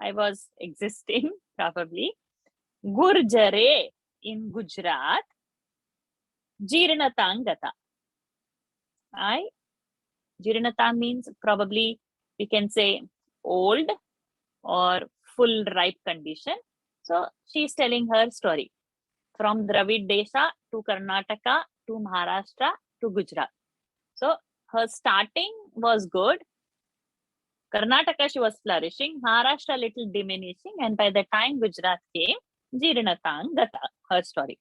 I was existing probably. Gurjare in Gujarat. Jirnatang Gata. Jirnata means probably we can say old or full ripe condition. So she is telling her story from Dravid Desha to Karnataka to Maharashtra to Gujarat. So her starting was good. Karnataka she was flourishing, Maharashtra little diminishing, and by the time Gujarat came, Jirnatang Gata, her story.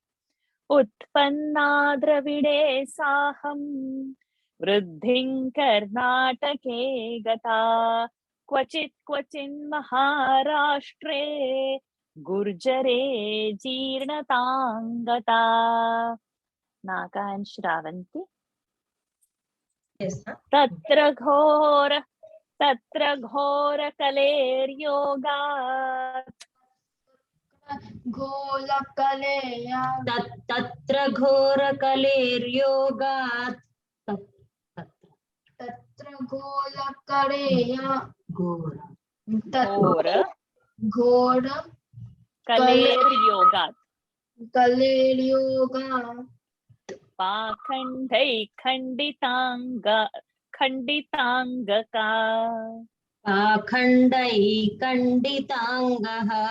Utpanna Dravide Saham Vruddhim Karnatake Gata. Kwachin Maharashtre Gurjare Jirnatang Gata. Naga and Shravanti. Yes, Tatra ghora kaleryogat. Ghola kaleya. Tatra ghora kaleryogat. Tatra ghola kaleya. Ghora. Ghora Kaleryogat. Kaleryogat. Pakhandai Khanditangaka. Pakhandai Kanditangaha.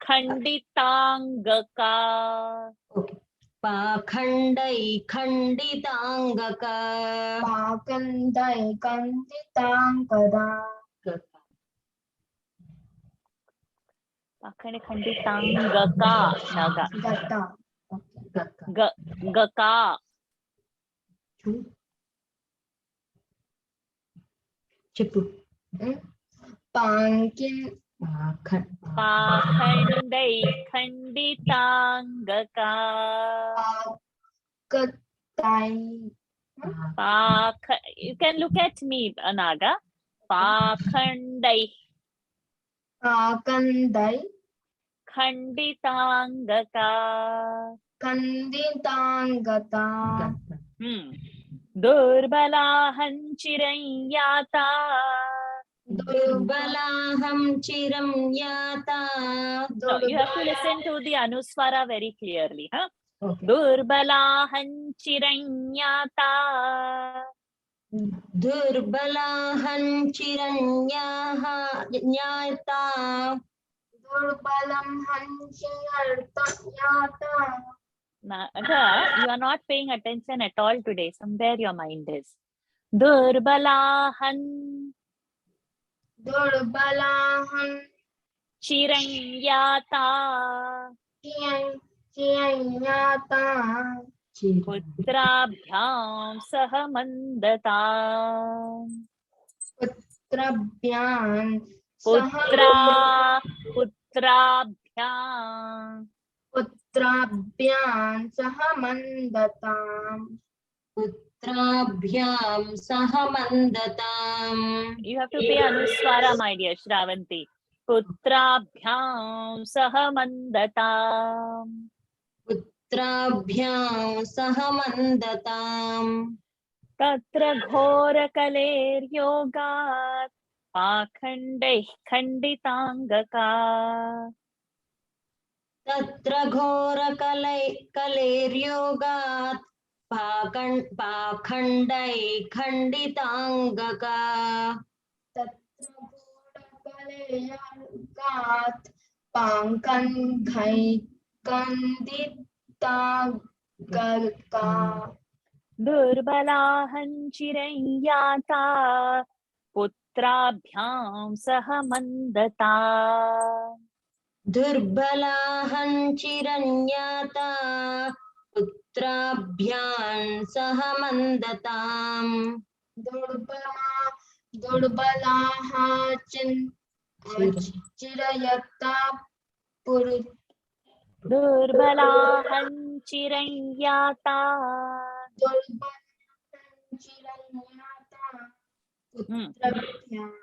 Khanditangaka. Okay. Pakhandai Khanditangaka. Pakhandai Kanditangada. Pakhandai Khanditangaka. Naga. Gaka. Chippu. Pakhandai Khanditangaka. You can look at me, Anaga. Pakhandai Khanditangaka. Durbalahan chiranyata. Durbalaham chiram yata. No, you have to listen to the Anuswara very clearly. Huh? Okay. Durbalahan chiranyata. Durbalahan chiranyaha nyata. Durbalam Hanchiyartayata. Naga, you are not paying attention at all today. Somewhere your mind is. Durbalahan Durbalahan Chiranyata Chiyanyata. Putrabhyam Sahamandata. Putrabhyam Putrabhyam Putrabhyam Sahamandatam. Putrabhyam sahamandatam. You have to pay Anuswara, my dear Shravanti. Putrabhyam Sahamandatam. Putrabhyam sahamandatam. Tatra ghora kaler yogat pakhandai khanditangaka. Tatra ghora kaleryogat pakhandai khanditangaka. Tatra Kaleyagat Pankan Ghai Kandita Galka. Durbalahan chiranyata putrabhyam sahamandata. Durbalahan chiranyata putrabhyam sahamandatam. Durbalaha Chirayata Pur Durbalahan chiranyata. Durbalahan Chirayata Putrabhyam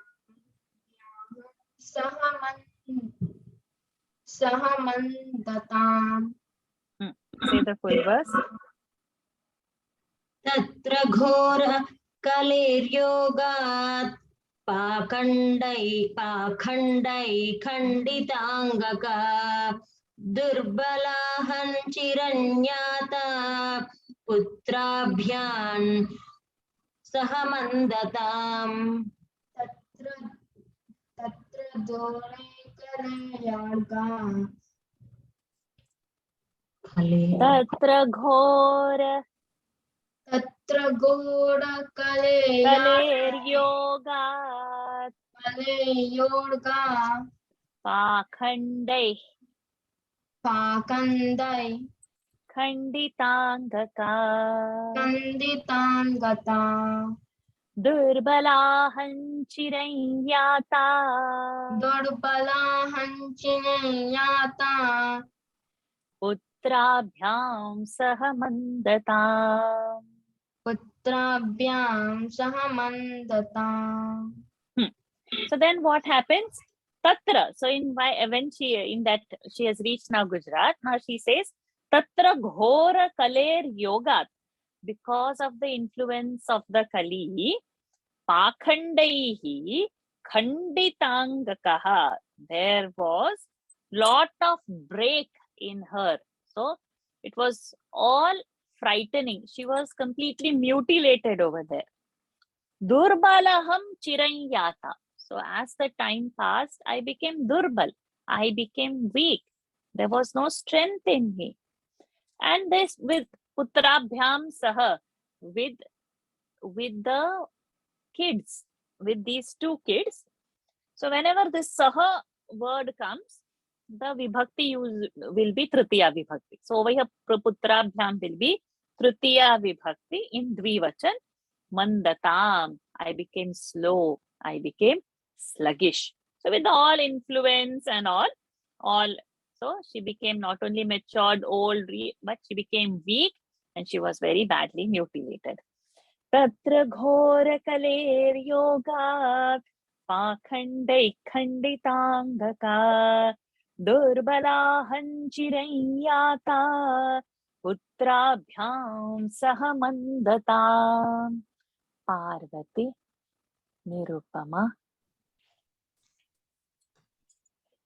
Sahamandatam. Say the full verse. Tatra ghora kaleryogat pakhandai khanditangaka. Durbalahan chiranyata putrabhyam sahamandatam. Tatra Dore Kaleyaga Tatra ghora Tatra Gora kaler yogat Kaleyorga pakhandai Pakandai khanditangaka. Kanditangata. Durbalahan chiranyata Durbalahan Chirayata putrabhyam sahamandatam. Putrabhyam Sahamandatam. So then what happens? Tatra. So when she has reached now Gujarat, now she says Tatra ghora kaler yogat. Because of the influence of the Kali, pakhandaihi khanditangakaha. There was lot of break in her. So it was all frightening. She was completely mutilated over there. Durbalaham chiranyata. So as the time passed, I became durbal. I became weak. There was no strength in me. And this with putrabhyam saha, with the kids, with these two kids. So whenever this saha word comes, the vibhakti will be tritiya vibhakti. So over here putrabhyam will be tritiya vibhakti in dvivachan. Mandatam, I became slow, I became sluggish. So with all influence and all, so she became not only matured, old, but she became weak and she was very badly mutilated. Tatra ghora kaler yogat pakhandai khanditangaka durbalahan chiranyata putrabhyam sahamandatam. Parvati Nirupama.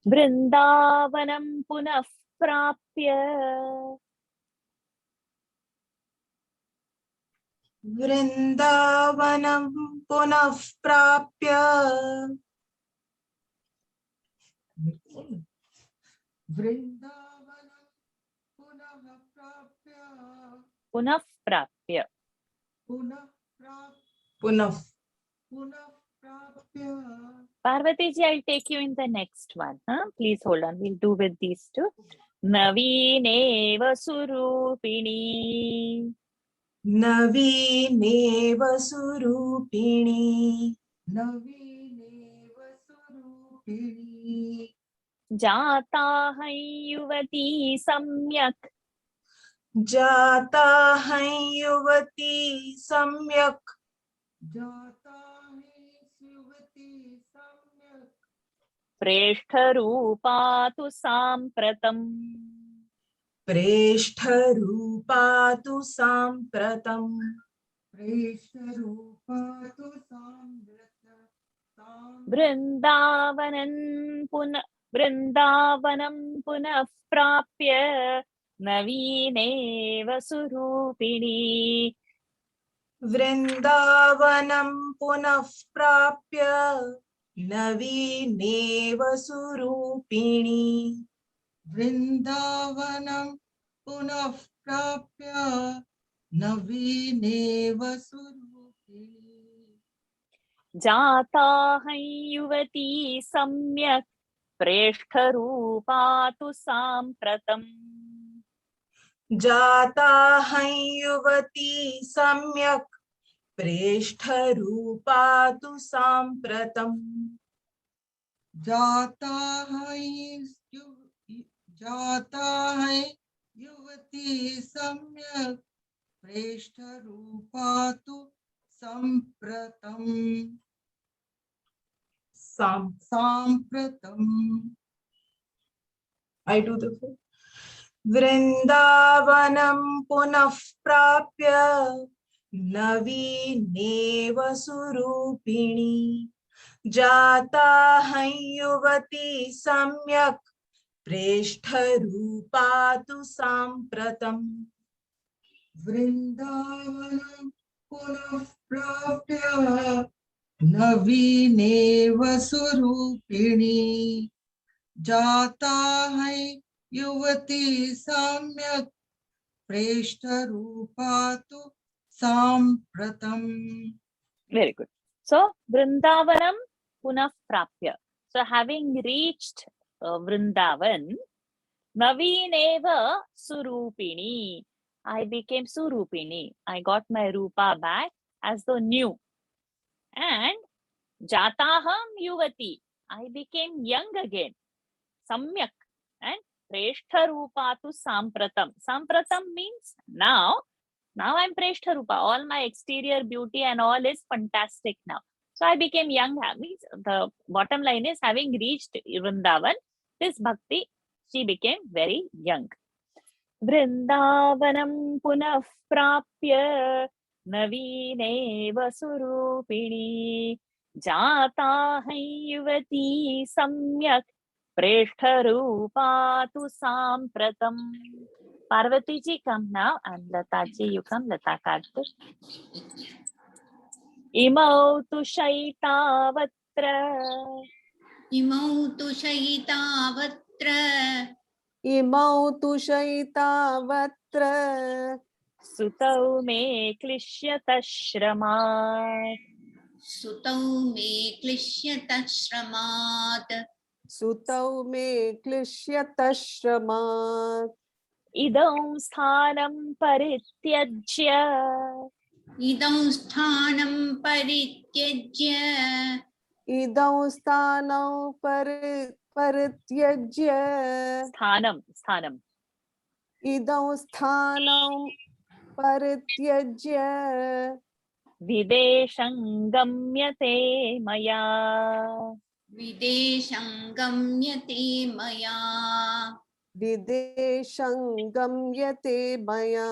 Vrindavanam punah prapya. Vrindavanam punah prapya. Vrindavanam punah prapya. Punah prapya. Punah prapya. Punaf. Punah prapya. Parvati ji, I'll take you in the next one. Please hold on. We'll do with these two. Navineva surupini. Navineva surupini. Navineva surupini. Jatahay yuvati samyak. Jatahay yuvati samyak. Jatahi suvati samyak. Preshtarupatu sampratam. Preshtarupatu sampratam. Preshtarupatu samvrata. Vrindavanam punah prapya. Navineva surupini. Vrindavanam punah prapya. Navineva surupini. Vrindavanam punah prapya. Navineva surupini. Jatahay yuvati samyak. Preshtarupatu sampratam. Jatahay yuvati samyak. Preshtarupatu sampratam. Jatahay yuvati samyak. Preshtarupatu sampratam. Sampratam. I do the full. Vrindavanam punah prapya. Navineva surupini. Jatahay yuvati samyak. Preshtarupatu sampratam. Vrindavanam punah prapya. Navineva surupini. Jatahay yuvati samyak. Preshtarupatu sampratam. Very good. So, Vrindavanam punah prapya. So, having reached Vrindavan, Navineva surupini. I became surupini. I got my rupa back as though new. And Jataham yuvati. I became young again. Samyak. And Preshtarupatu sampratam. Sampratam means now. Now I'm Preshtarupa. All my exterior beauty and all is fantastic now. So I became young. Means the bottom line is, having reached Vrindavan, this bhakti, she became very young. Vrindavanam punah prapya. Navineva surupini. Jatahay yuvati samyak. Preshtarupatu sampratam. Parvati ji, come now, and Lata ji, you come. Lata Kartik. Imau tu shaitavatra. Imau tu shaitavatra. Imau tu shaitavatra. Sutau me klishyata shramat. Sutau me klishyata shramat. Sutau me klishyata shramat. Idam sthanam parityajya. Idam sthanam parityajya. Idam sthanam parityajya. Sthanam. Idam sthanam parityajya. Videsham gamyate maya. Videsham gamyate maya. Videsham gamyate maya.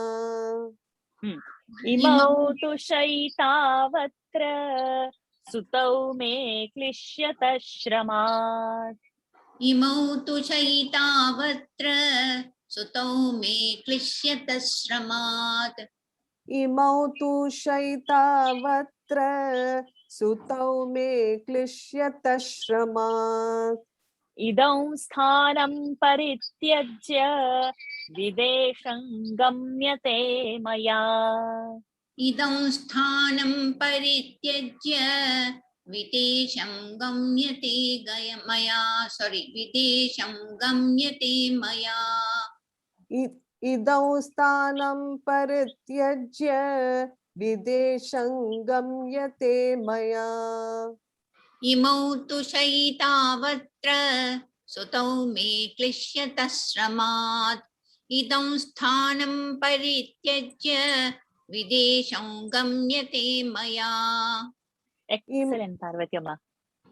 Imau tu shaitavatra. Sutau me klishyata shramat. Imau tu shaitavatra. Sutau me klishyata shramat. Imau tu shaitavatra. Sutau me klishyata shramat. idam sthanam parityajya videsham gamyate maya. idam sthanam parityajya videsham gamyate maya. Sorry, videsham gamyate maya. idau sthanam parityajya videsham gamyate maya. Imau tu shaitavatra sutau me klishyata shramat idam sthanam parityajya videsham gamyate maya. Excellent, Parvati Amma.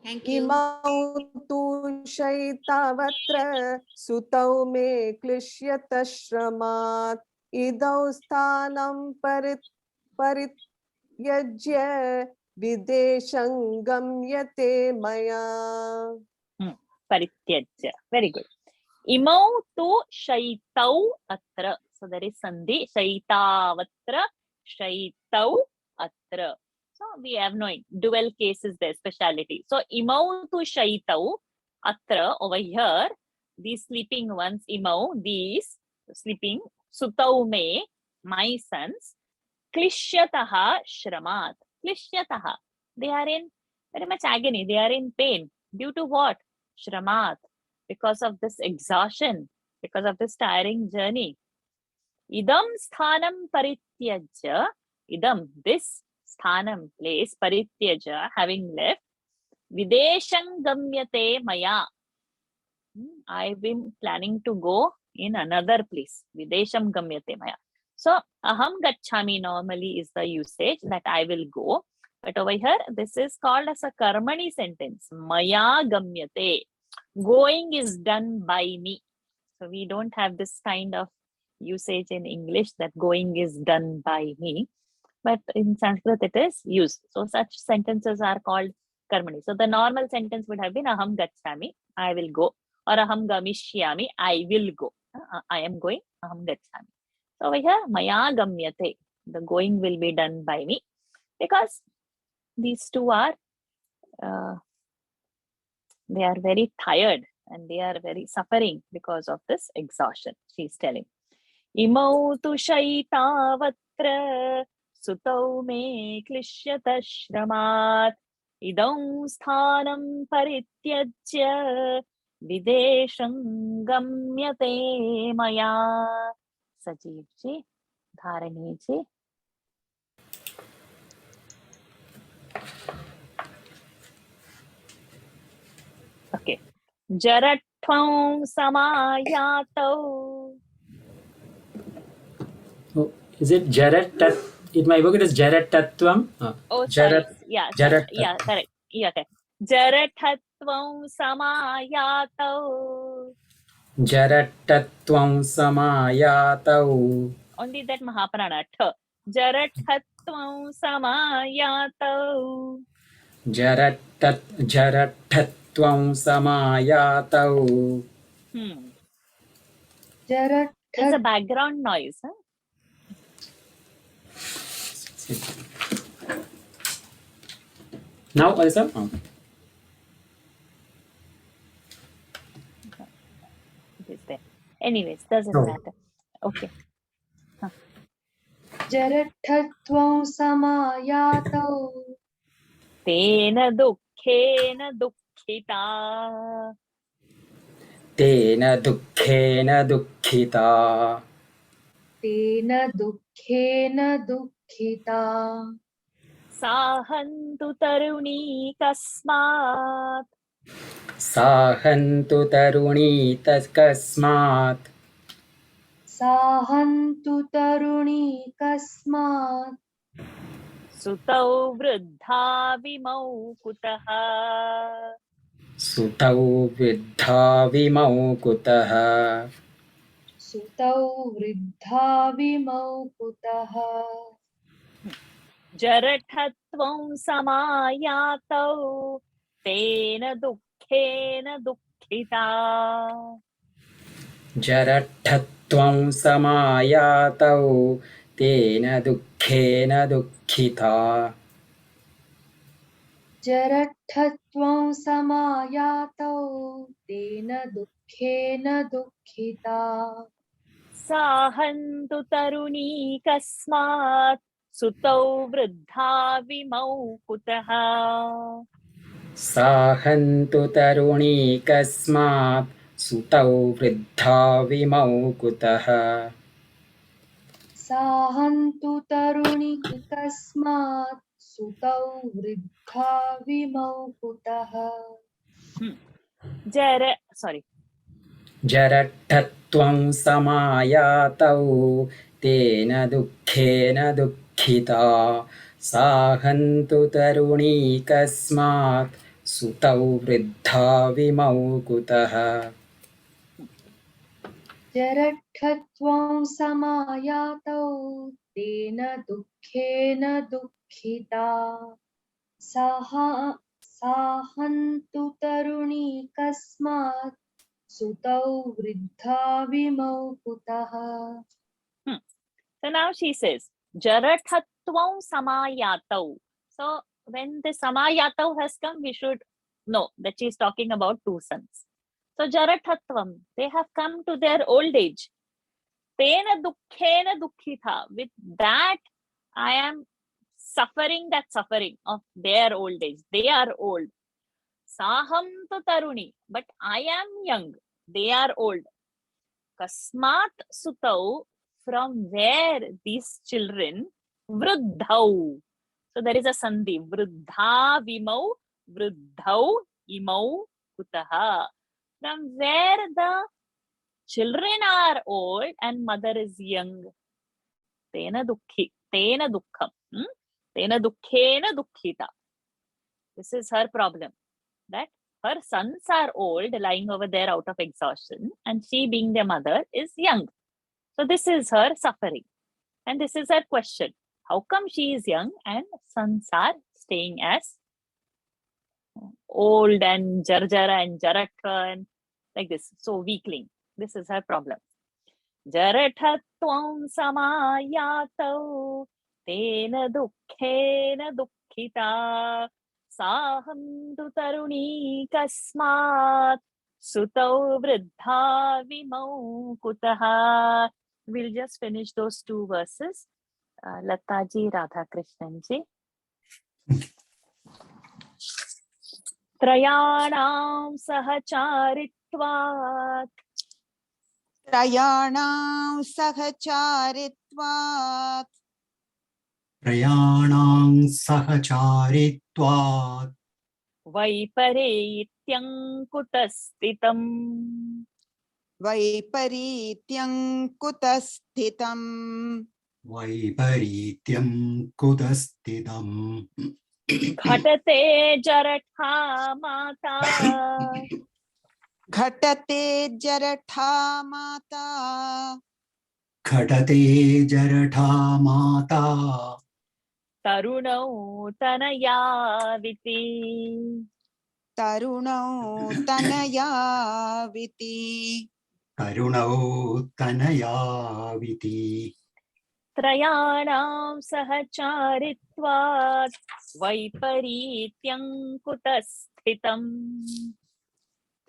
Thank you. Imau tu shaitavatra sutau me klishyata shramat idau sthanam parityajya videsham gamyate maya. Parityajya. Very good. Imau tu shaitau atra. So there is sandhi. Shaitavatra, shaitau atra. So we have no dual cases there, speciality. So imau tu shaitau atra, over here, these sleeping ones, imau, these sleeping, sutau me, my sons, klishyataha shramat. Klishyataha. They are in very much agony. They are in pain. Due to what? Shramat. Because of this exhaustion, because of this tiring journey. Idam sthanam parityajya. Idam, this sthanam, place, parityajya, having left. Videsham gamyate maya. I've been planning to go in another place. Videsham gamyate maya. So, aham gacchami normally is the usage that I will go. But over here, this is called as a karmani sentence. Maya gamyate. Going is done by me. So we don't have this kind of usage in English that going is done by me. But in Sanskrit it is used. So such sentences are called karmani. So the normal sentence would have been aham gacchami, I will go. Or aham gamishyami, I will go. I am going, aham gacchami. So over here, maya gamyate. The going will be done by me. Because these two are they are very tired and they are very suffering because of this exhaustion, she is telling. Imau tu shaitavatra sutau me klishyata shramat idam sthanam parityajya videsham gamyate maya. Sajeev ji, Dharani ji. Okay. Jaratvam samayatau. Oh, is it Jarat Tat? In my book, it is Jarat Tattvam. Oh, Jarat, sorry. Yeah, Jarat yeah, correct. Yeah, okay. Jarathatvam samayatau. Jarat Tattvam Samayatau. Only that Mahapuran. Jarathatvam samayatau. Jarat Tattvam Samayatau. There's a background noise. Huh? Now also. It is there. Anyways, doesn't matter. Okay. Jarathatvam samayatau. Tena dukkhena dukkhita. Tena dukkhena dukkhita. Tena dukkhena dukkhita. Sahantu taruni kasmat. Sahantu taruni tasmasmat. Sahantu taruni kasmat. Sutau vruddha vimau kutaha. Sutau viddha vimau kutaha. Sutau vriddha vimau kutaha. Jarathatvam samayatau tena dukkhena dukkhita. Jarathatvam samayatau tena dukkhena dukkhita. जरठत्वं समायातौ तेन दुःखेन दुःखिता साहन्तु तरुणी कस्मात् सुतौ वृद्धा विमौ कुतः साहन्तु तरुणी कस्मात् सुतौ वृद्धा विमौ कुतः साहन्तु तरुणी कस्मात् सुतौ वृद्धा विमौ कुतः जरठत्वं समायातौ तेन दुःखेन दुःखिता साहन्तु तरुणी कस्मात् सुतौ वृद्धा विमौ कुतः जरठत्वं समायातौ तेन दुःखेन दुःखिता साहन्तु तरुणी कस्मात् सुतौ वृद्धा विमौ कुतः So now she says, Jarathatvam samayatau. So when the samayatau has come, we should know that she is talking about two sons. So Jarathatvam, they have come to their old age. Tena dukkhena dukkhita. With that, I am suffering that suffering of their old age. They are old. Saham tu taruni. But I am young. They are old. Kasmat sutau. From where these children, vruddhau. So there is a sandhi. Vruddha vimau, vruddhau imau kutaha. From where the children are old and mother is young. Tena dukhi, tena dukkham. Tena dukkhena dukkhita. This is her problem. That her sons are old, lying over there out of exhaustion, and she, being their mother, is young. So this is her suffering. And this is her question. How come she is young and sons are staying as old and jarjara and jaratha and like this? So weakling. This is her problem. Jarathatvam samayatau tena dukkhena dukkhita saham tu taruni kasmat sutau vruddha vimau kutaha. We'll just finish those two verses. Lataji Radhakrishnanji. Trayanam sahacharitvat. Trayanam sahacharitvat. Trayanam sahacharitvat. Vaipareityam kutastitam. Vaiparityam kutastitam. Vaiparityam kutastitam. Ghatate jaratha mata. Ghatate jaratha mata. Ghatate jaratha mata. Tarunau tanayaviti. Tarunau tanayaviti. Tarunau tanayaviti. Trayanam sahacharitvat vaiparityam kutasthitam.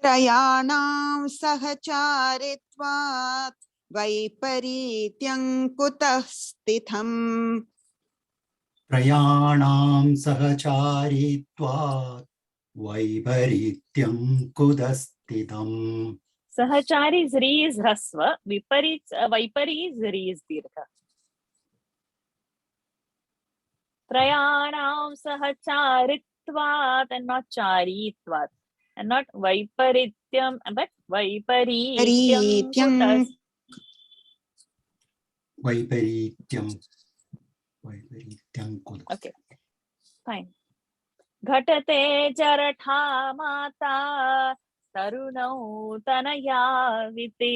Trayanam sahacharitvat vaiparityam kutastitham. Trayanam sahacharitvat vaiparityam kutastitam. Sahachari's re is rasva, vaipari is re is dirgha. Trayanam sahacharitvat and not charitvat. And not vaiparityam, but vaiparityam kutas. Vaiparityam kutas. Okay, fine. Ghatate jaratha mata tarunau tanayaviti.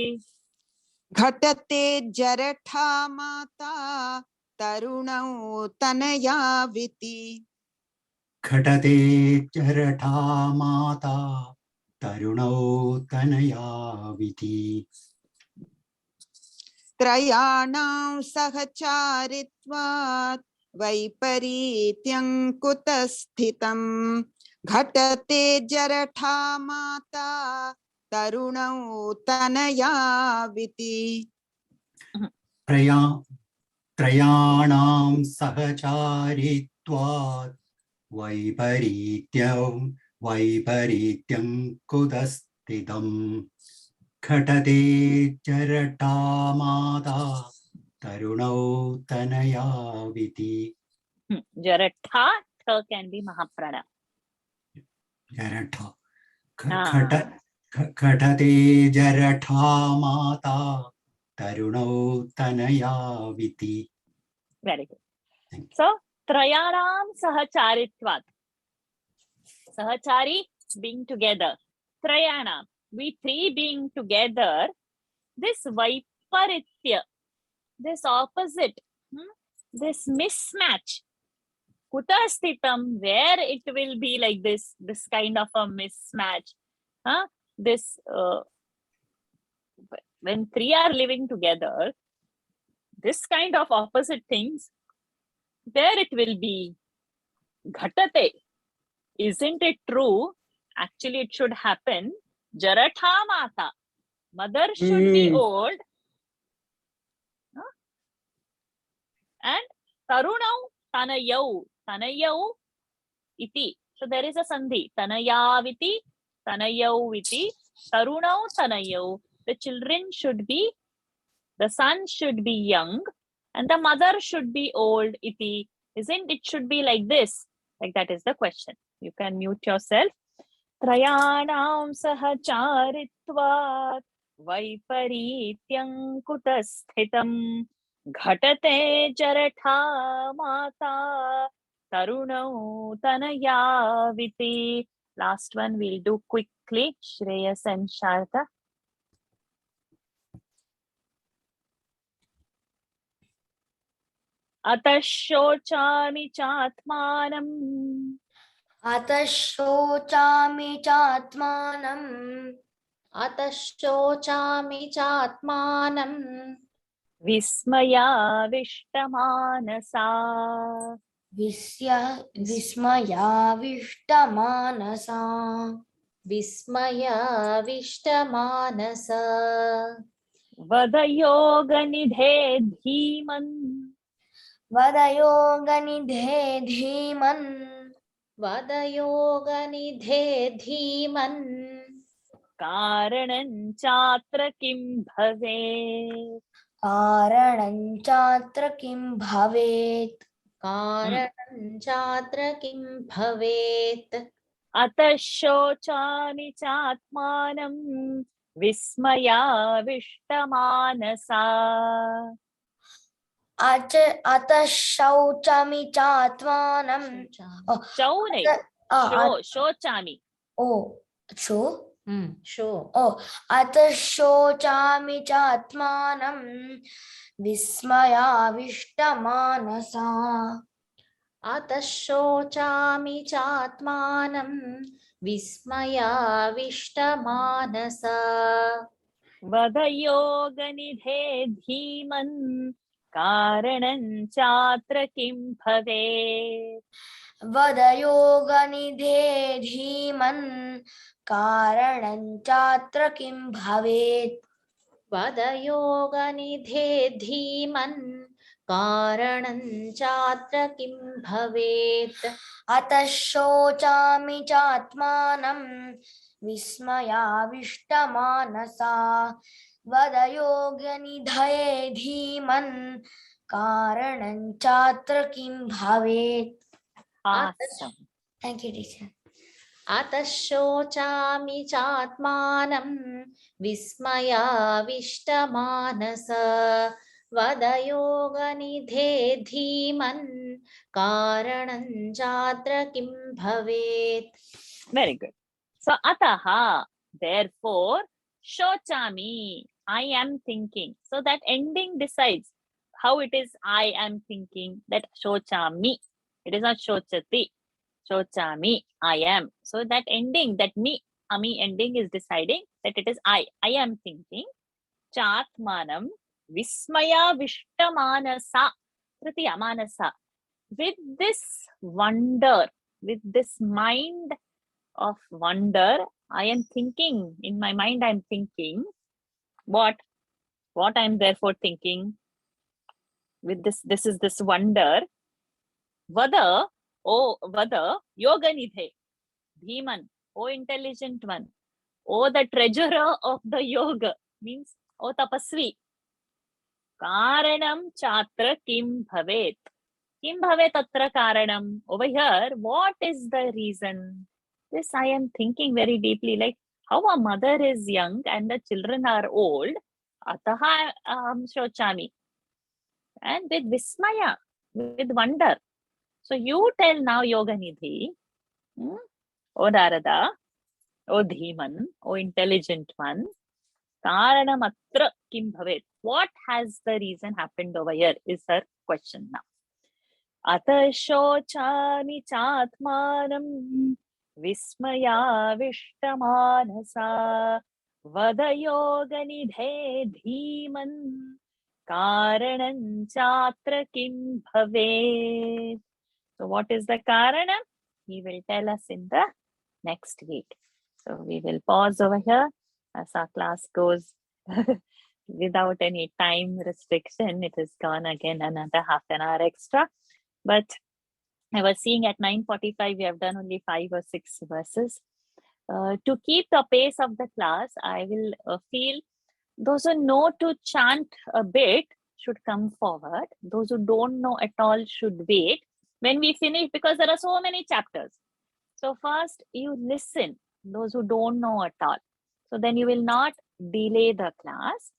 Ghatate jaratha mata tarunau tanayaviti. Ghatate jaratha mata tarunau tanayaviti. Trayanam sahacharitvat वैपरीत्यं कुतः स्थितं घटते जरठा माता तरुणौ तनयाविति त्रयाणां सहचारित्वात् वैपरीत्यं कुतस्थितं घटते जरठा माता तरुणौ तनयाविति Jaratha, tha can be Mahaprana. जरठा Ah. घटते जरठा माता तरुणौ तनयाविति. Very good. So, Trayanam Sahacharitvat. Sahachari being together. Trayanam, we three being together. This Vaiparitya, this opposite, this mismatch. Kutastitam, where it will be like this kind of a mismatch. This, when three are living together, this kind of opposite things, there it will be ghatate. Isn't it true? Actually, it should happen. Jaratha mata. Mother should be old. And tarunau tanayau. Tanayau iti. So there is a sandhi. Tanayaviti, tanayau iti, tarunau tanayau. The children should be, the son should be young and the mother should be old iti. Isn't it should be like this? Like that is the question. You can mute yourself. Trayanam sahacharitvat vaiparityam kutassthitam ghatate jaratha mata tarunau tanayaviti. Last one we'll do quickly. Shreyas and Sharda. Atah shochami chatmanam. अतः शोचामि चात्मानम् अतः शोचामि चात्मानं विस्मयाविष्टमानसा विस्मयाविष्टमानसा विस्मयाविष्टमानसा वदयोगनिधे धीमन् वदयोगनिधे धीमन् वदयोगनिधे धीमन् कारणं चात्र किं भवेत् कारणं चात्र किं भवेत् कारणं चात्र किं भवेत् अतः शोचामि चात्मानं विस्मयाविष्टमानसा अतः शौचामि चात्मानं शोचामि अतः शोचामि चात्मानं विस्मयाविष्टमानसा अतः शोचामि चात्मानं विस्मयाविष्टमानसा वदयोगनिधे धीमन् कारणं चात्र किं भवेत् वदयोगनिधे धीमन् कारणं चात्र किं भवेत् वदयोगनिधे धीमन् कारणं चात्र किं भवेत् अतः शोचामि चात्मानं विस्मयाविष्टमानसा वदयोगनिधये धीमन् कारणं चात्र किं भवेत् Awesome. Thank you, teacher. अतः शोचामि चात्मानं विस्मयाविष्टमानसा वदयोगनिधे धीमन् कारणं चात्र किं भवेत्. Very good. So ataha, therefore, shochami, I am thinking. So that ending decides how it is I am thinking. That shochami. It is not shochati. Shochami, I am. So that ending, that mi, ami ending is deciding that it is I. I am thinking. Chatmanam vismaya vishtamanasa. Tritiya manasa. with this wonder, with this mind of wonder, I am thinking, in my mind I am thinking, what I am therefore thinking with this is this wonder, Vada, Yoga Nidhe, Bhiman, O intelligent one, O the treasurer of the yoga, means O tapasvi, Karanam chatra kim bhavet. Kim bhavet atra karanam. Over here, what is the reason? This I am thinking very deeply, like how a mother is young and the children are old. Ataha shochami. And with vismaya, with wonder. So you tell now, Yoga Nidhi, O Narada, O Dhiman, O intelligent one, Karanam atra kim bhavet. What has the reason happened over here is her question now. Ata shochami chatmanam vismayavishtamanasa vada yoga nidhe dhiman karanam chatra kim bhavet. So what is the karanam? He will tell us in the next week. So we will pause over here as our class goes without any time restriction. It is gone again another half an hour extra. But I was seeing at 9:45 we have done only 5 or 6 verses. To keep the pace of the class, I will feel those who know to chant a bit should come forward. Those who don't know at all should wait. When we finish, because there are so many chapters. So first you listen, those who don't know at all. So then you will not delay the class.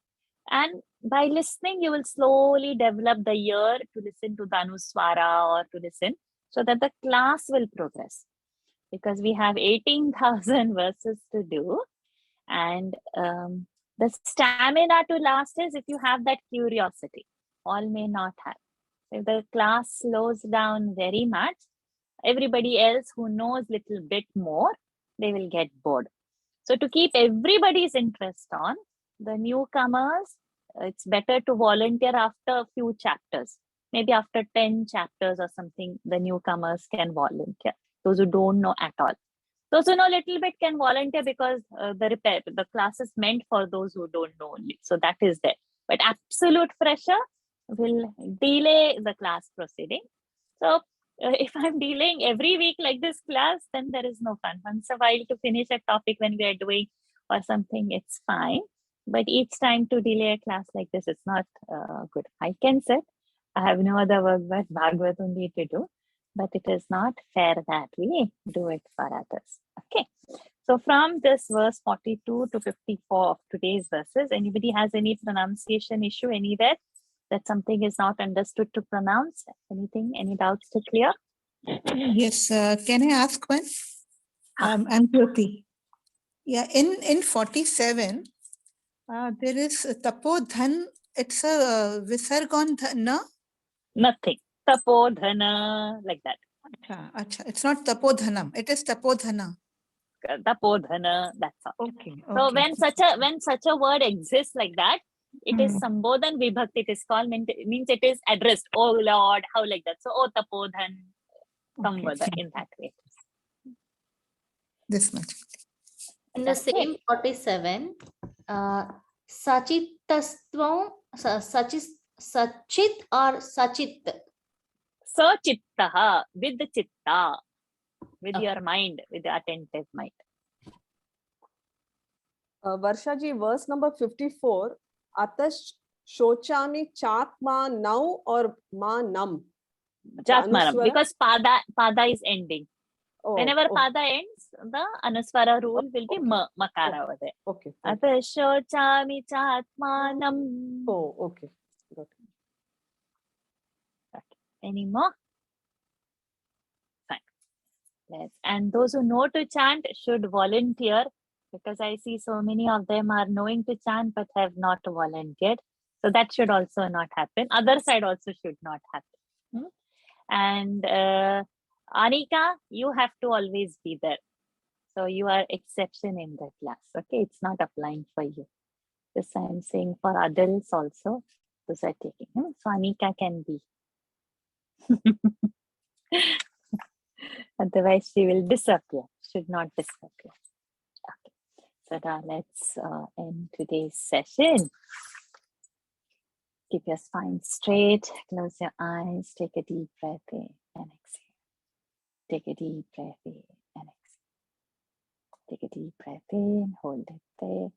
And by listening, you will slowly develop the ear to listen to the Anuswara or to listen so that the class will progress. Because we have 18,000 verses to do. And the stamina to last is if you have that curiosity. All may not have. If the class slows down very much, everybody else who knows little bit more, they will get bored. So to keep everybody's interest on, the newcomers, it's better to volunteer after a few chapters. Maybe after 10 chapters or something, the newcomers can volunteer. Those who don't know at all. Those who know a little bit can volunteer because the class is meant for those who don't know only. So that is there. But absolute fresher will delay the class proceeding. So if I'm delaying every week like this class, then there is no fun. Once a while to finish a topic when we are doing or something, it's fine. But each time to delay a class like this, it's not good. I can say I have no other work but Bhagavad only to do. But it is not fair that we do it for others. Okay. So from this verse 42 to 54 of today's verses, anybody has any pronunciation issue anywhere? That something is not understood to pronounce? Anything? Any doubts to clear? Yes, can I ask one? I'm Jyoti. Yeah, in 47, there is Tapodhan. It's a Visargon Dhana. Nothing. Tapodhana, like that. Acha. It's not Tapodhanam. It is Tapodhana. Tapodhana, that's all. Okay. So when such a word exists like that, it is Sambodhan Vibhakti. It is called, means it is addressed. Oh Lord, how like that? So oh Tapodhan, Sambodhan in that way. This much. In the same 47, Sachitastvam, Sachit or Sachit? Sachittaha, with the chitta, with your mind, with the attentive mind. Varshaji, verse number 54, Atash shochami chatma now or ma nam? Chatmanam, because pada is ending. Oh, whenever pada ends, the Anuswara rule will be makara over there. Okay. Ata shochami chatmanam. Oh, okay. Got it. Okay. Any more? Fine. Yes. And those who know to chant should volunteer, because I see so many of them are knowing to chant but have not volunteered. So that should also not happen. Other side also should not happen. And Anika, you have to always be there. So you are exception in the class. Okay, it's not applying for you. This I am saying for adults also. Those are taking. So Anika can be. Otherwise, she will disappear. Should not disappear. Okay. So now let's end today's session. Keep your spine straight. Close your eyes. Take a deep breath in and exhale. Take a deep breath in and exhale. Take a deep breath in. Hold it there.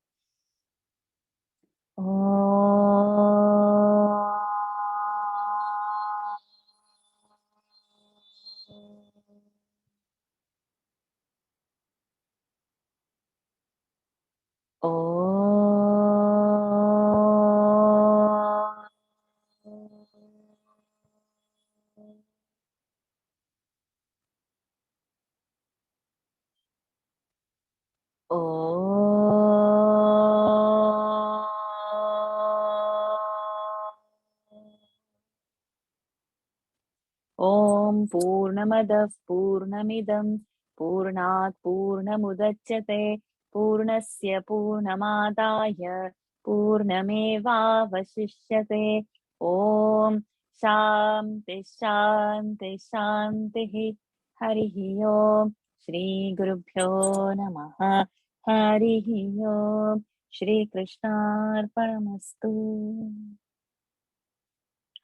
Om Purnamadav Purnamidam Purnat Purnamudachyate Purnasya Purnamadaya Purnameva Vasishyate Om Shanti Shanti Shanti Harihi Om Shri Gurubhyo Namaha Harihi Om Shri Krishna Arpanamastu.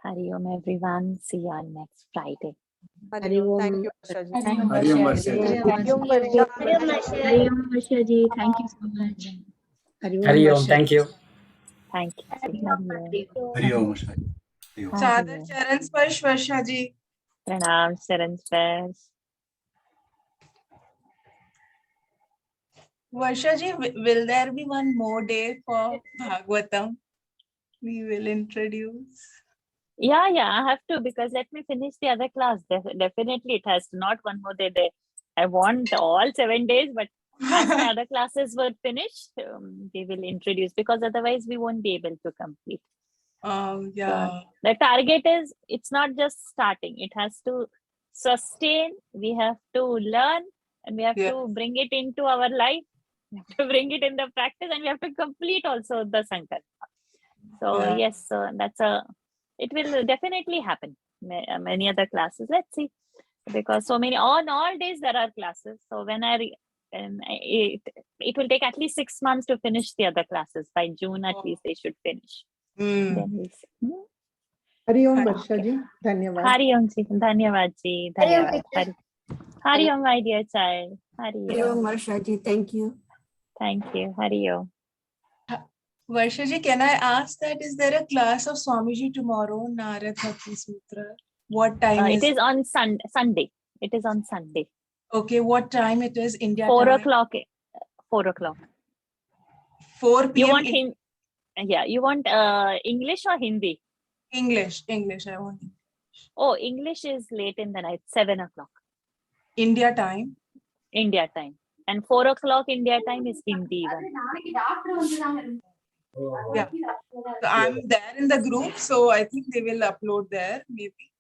Hari Om everyone. See you on next Friday. Hari Om. Thank you, Varshaji. Hari Om Varshaji. Hari Om Varshaji. Hari Om Varshaji. Thank you so much. Hari Om. Thank you. Thank you. Hari Om. Sadar Charan Sparsh Varshaji. Pranam Charan Sparsh. Varshaji, will there be one more day for Bhagavatam? We will introduce. Yeah, I have to, because let me finish the other class. Definitely it has to, not one more day there. I want all 7 days, but as my other classes were finished, we will introduce, because otherwise we won't be able to complete. Yeah. So the target is, it's not just starting, it has to sustain. We have to learn and we have to bring it into our life. We have to bring it in the practice, and we have to complete also the Sankalpa. So yes, that's it will definitely happen. Many other classes, let's see, because so many, on all days there are classes. So when it will take at least 6 months to finish the other classes. By June at least they should finish. Then we'll see. Hari Om Varshaji. Dhanyavad. Hari Om ji. Dhanyavad ji. Dhanyavad. Hari Om, my dear child. Hari Om Varshaji. Thank you. Thank you. Hari Om. Varshaji, can I ask that, is there a class of Swamiji tomorrow, Narad Bhakti Sutra? What time It is on Sunday. It is on Sunday. Okay, what time it is? India 4 time? o'clock. 4 o'clock. 4 p.m. You want him? Yeah, you want English or Hindi? English. I want. Oh, English is late in the night, 7 o'clock. India time? India time. And 4 o'clock India time is Hindi one. Yeah. So I'm there in the group, so I think they will upload there, maybe.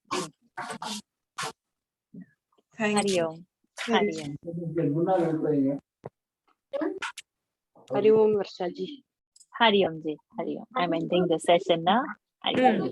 Thank you. Hari Om. Hari Om Varshaji. Hari Om ji. Hari Om. I'm ending the session now. Hari Om.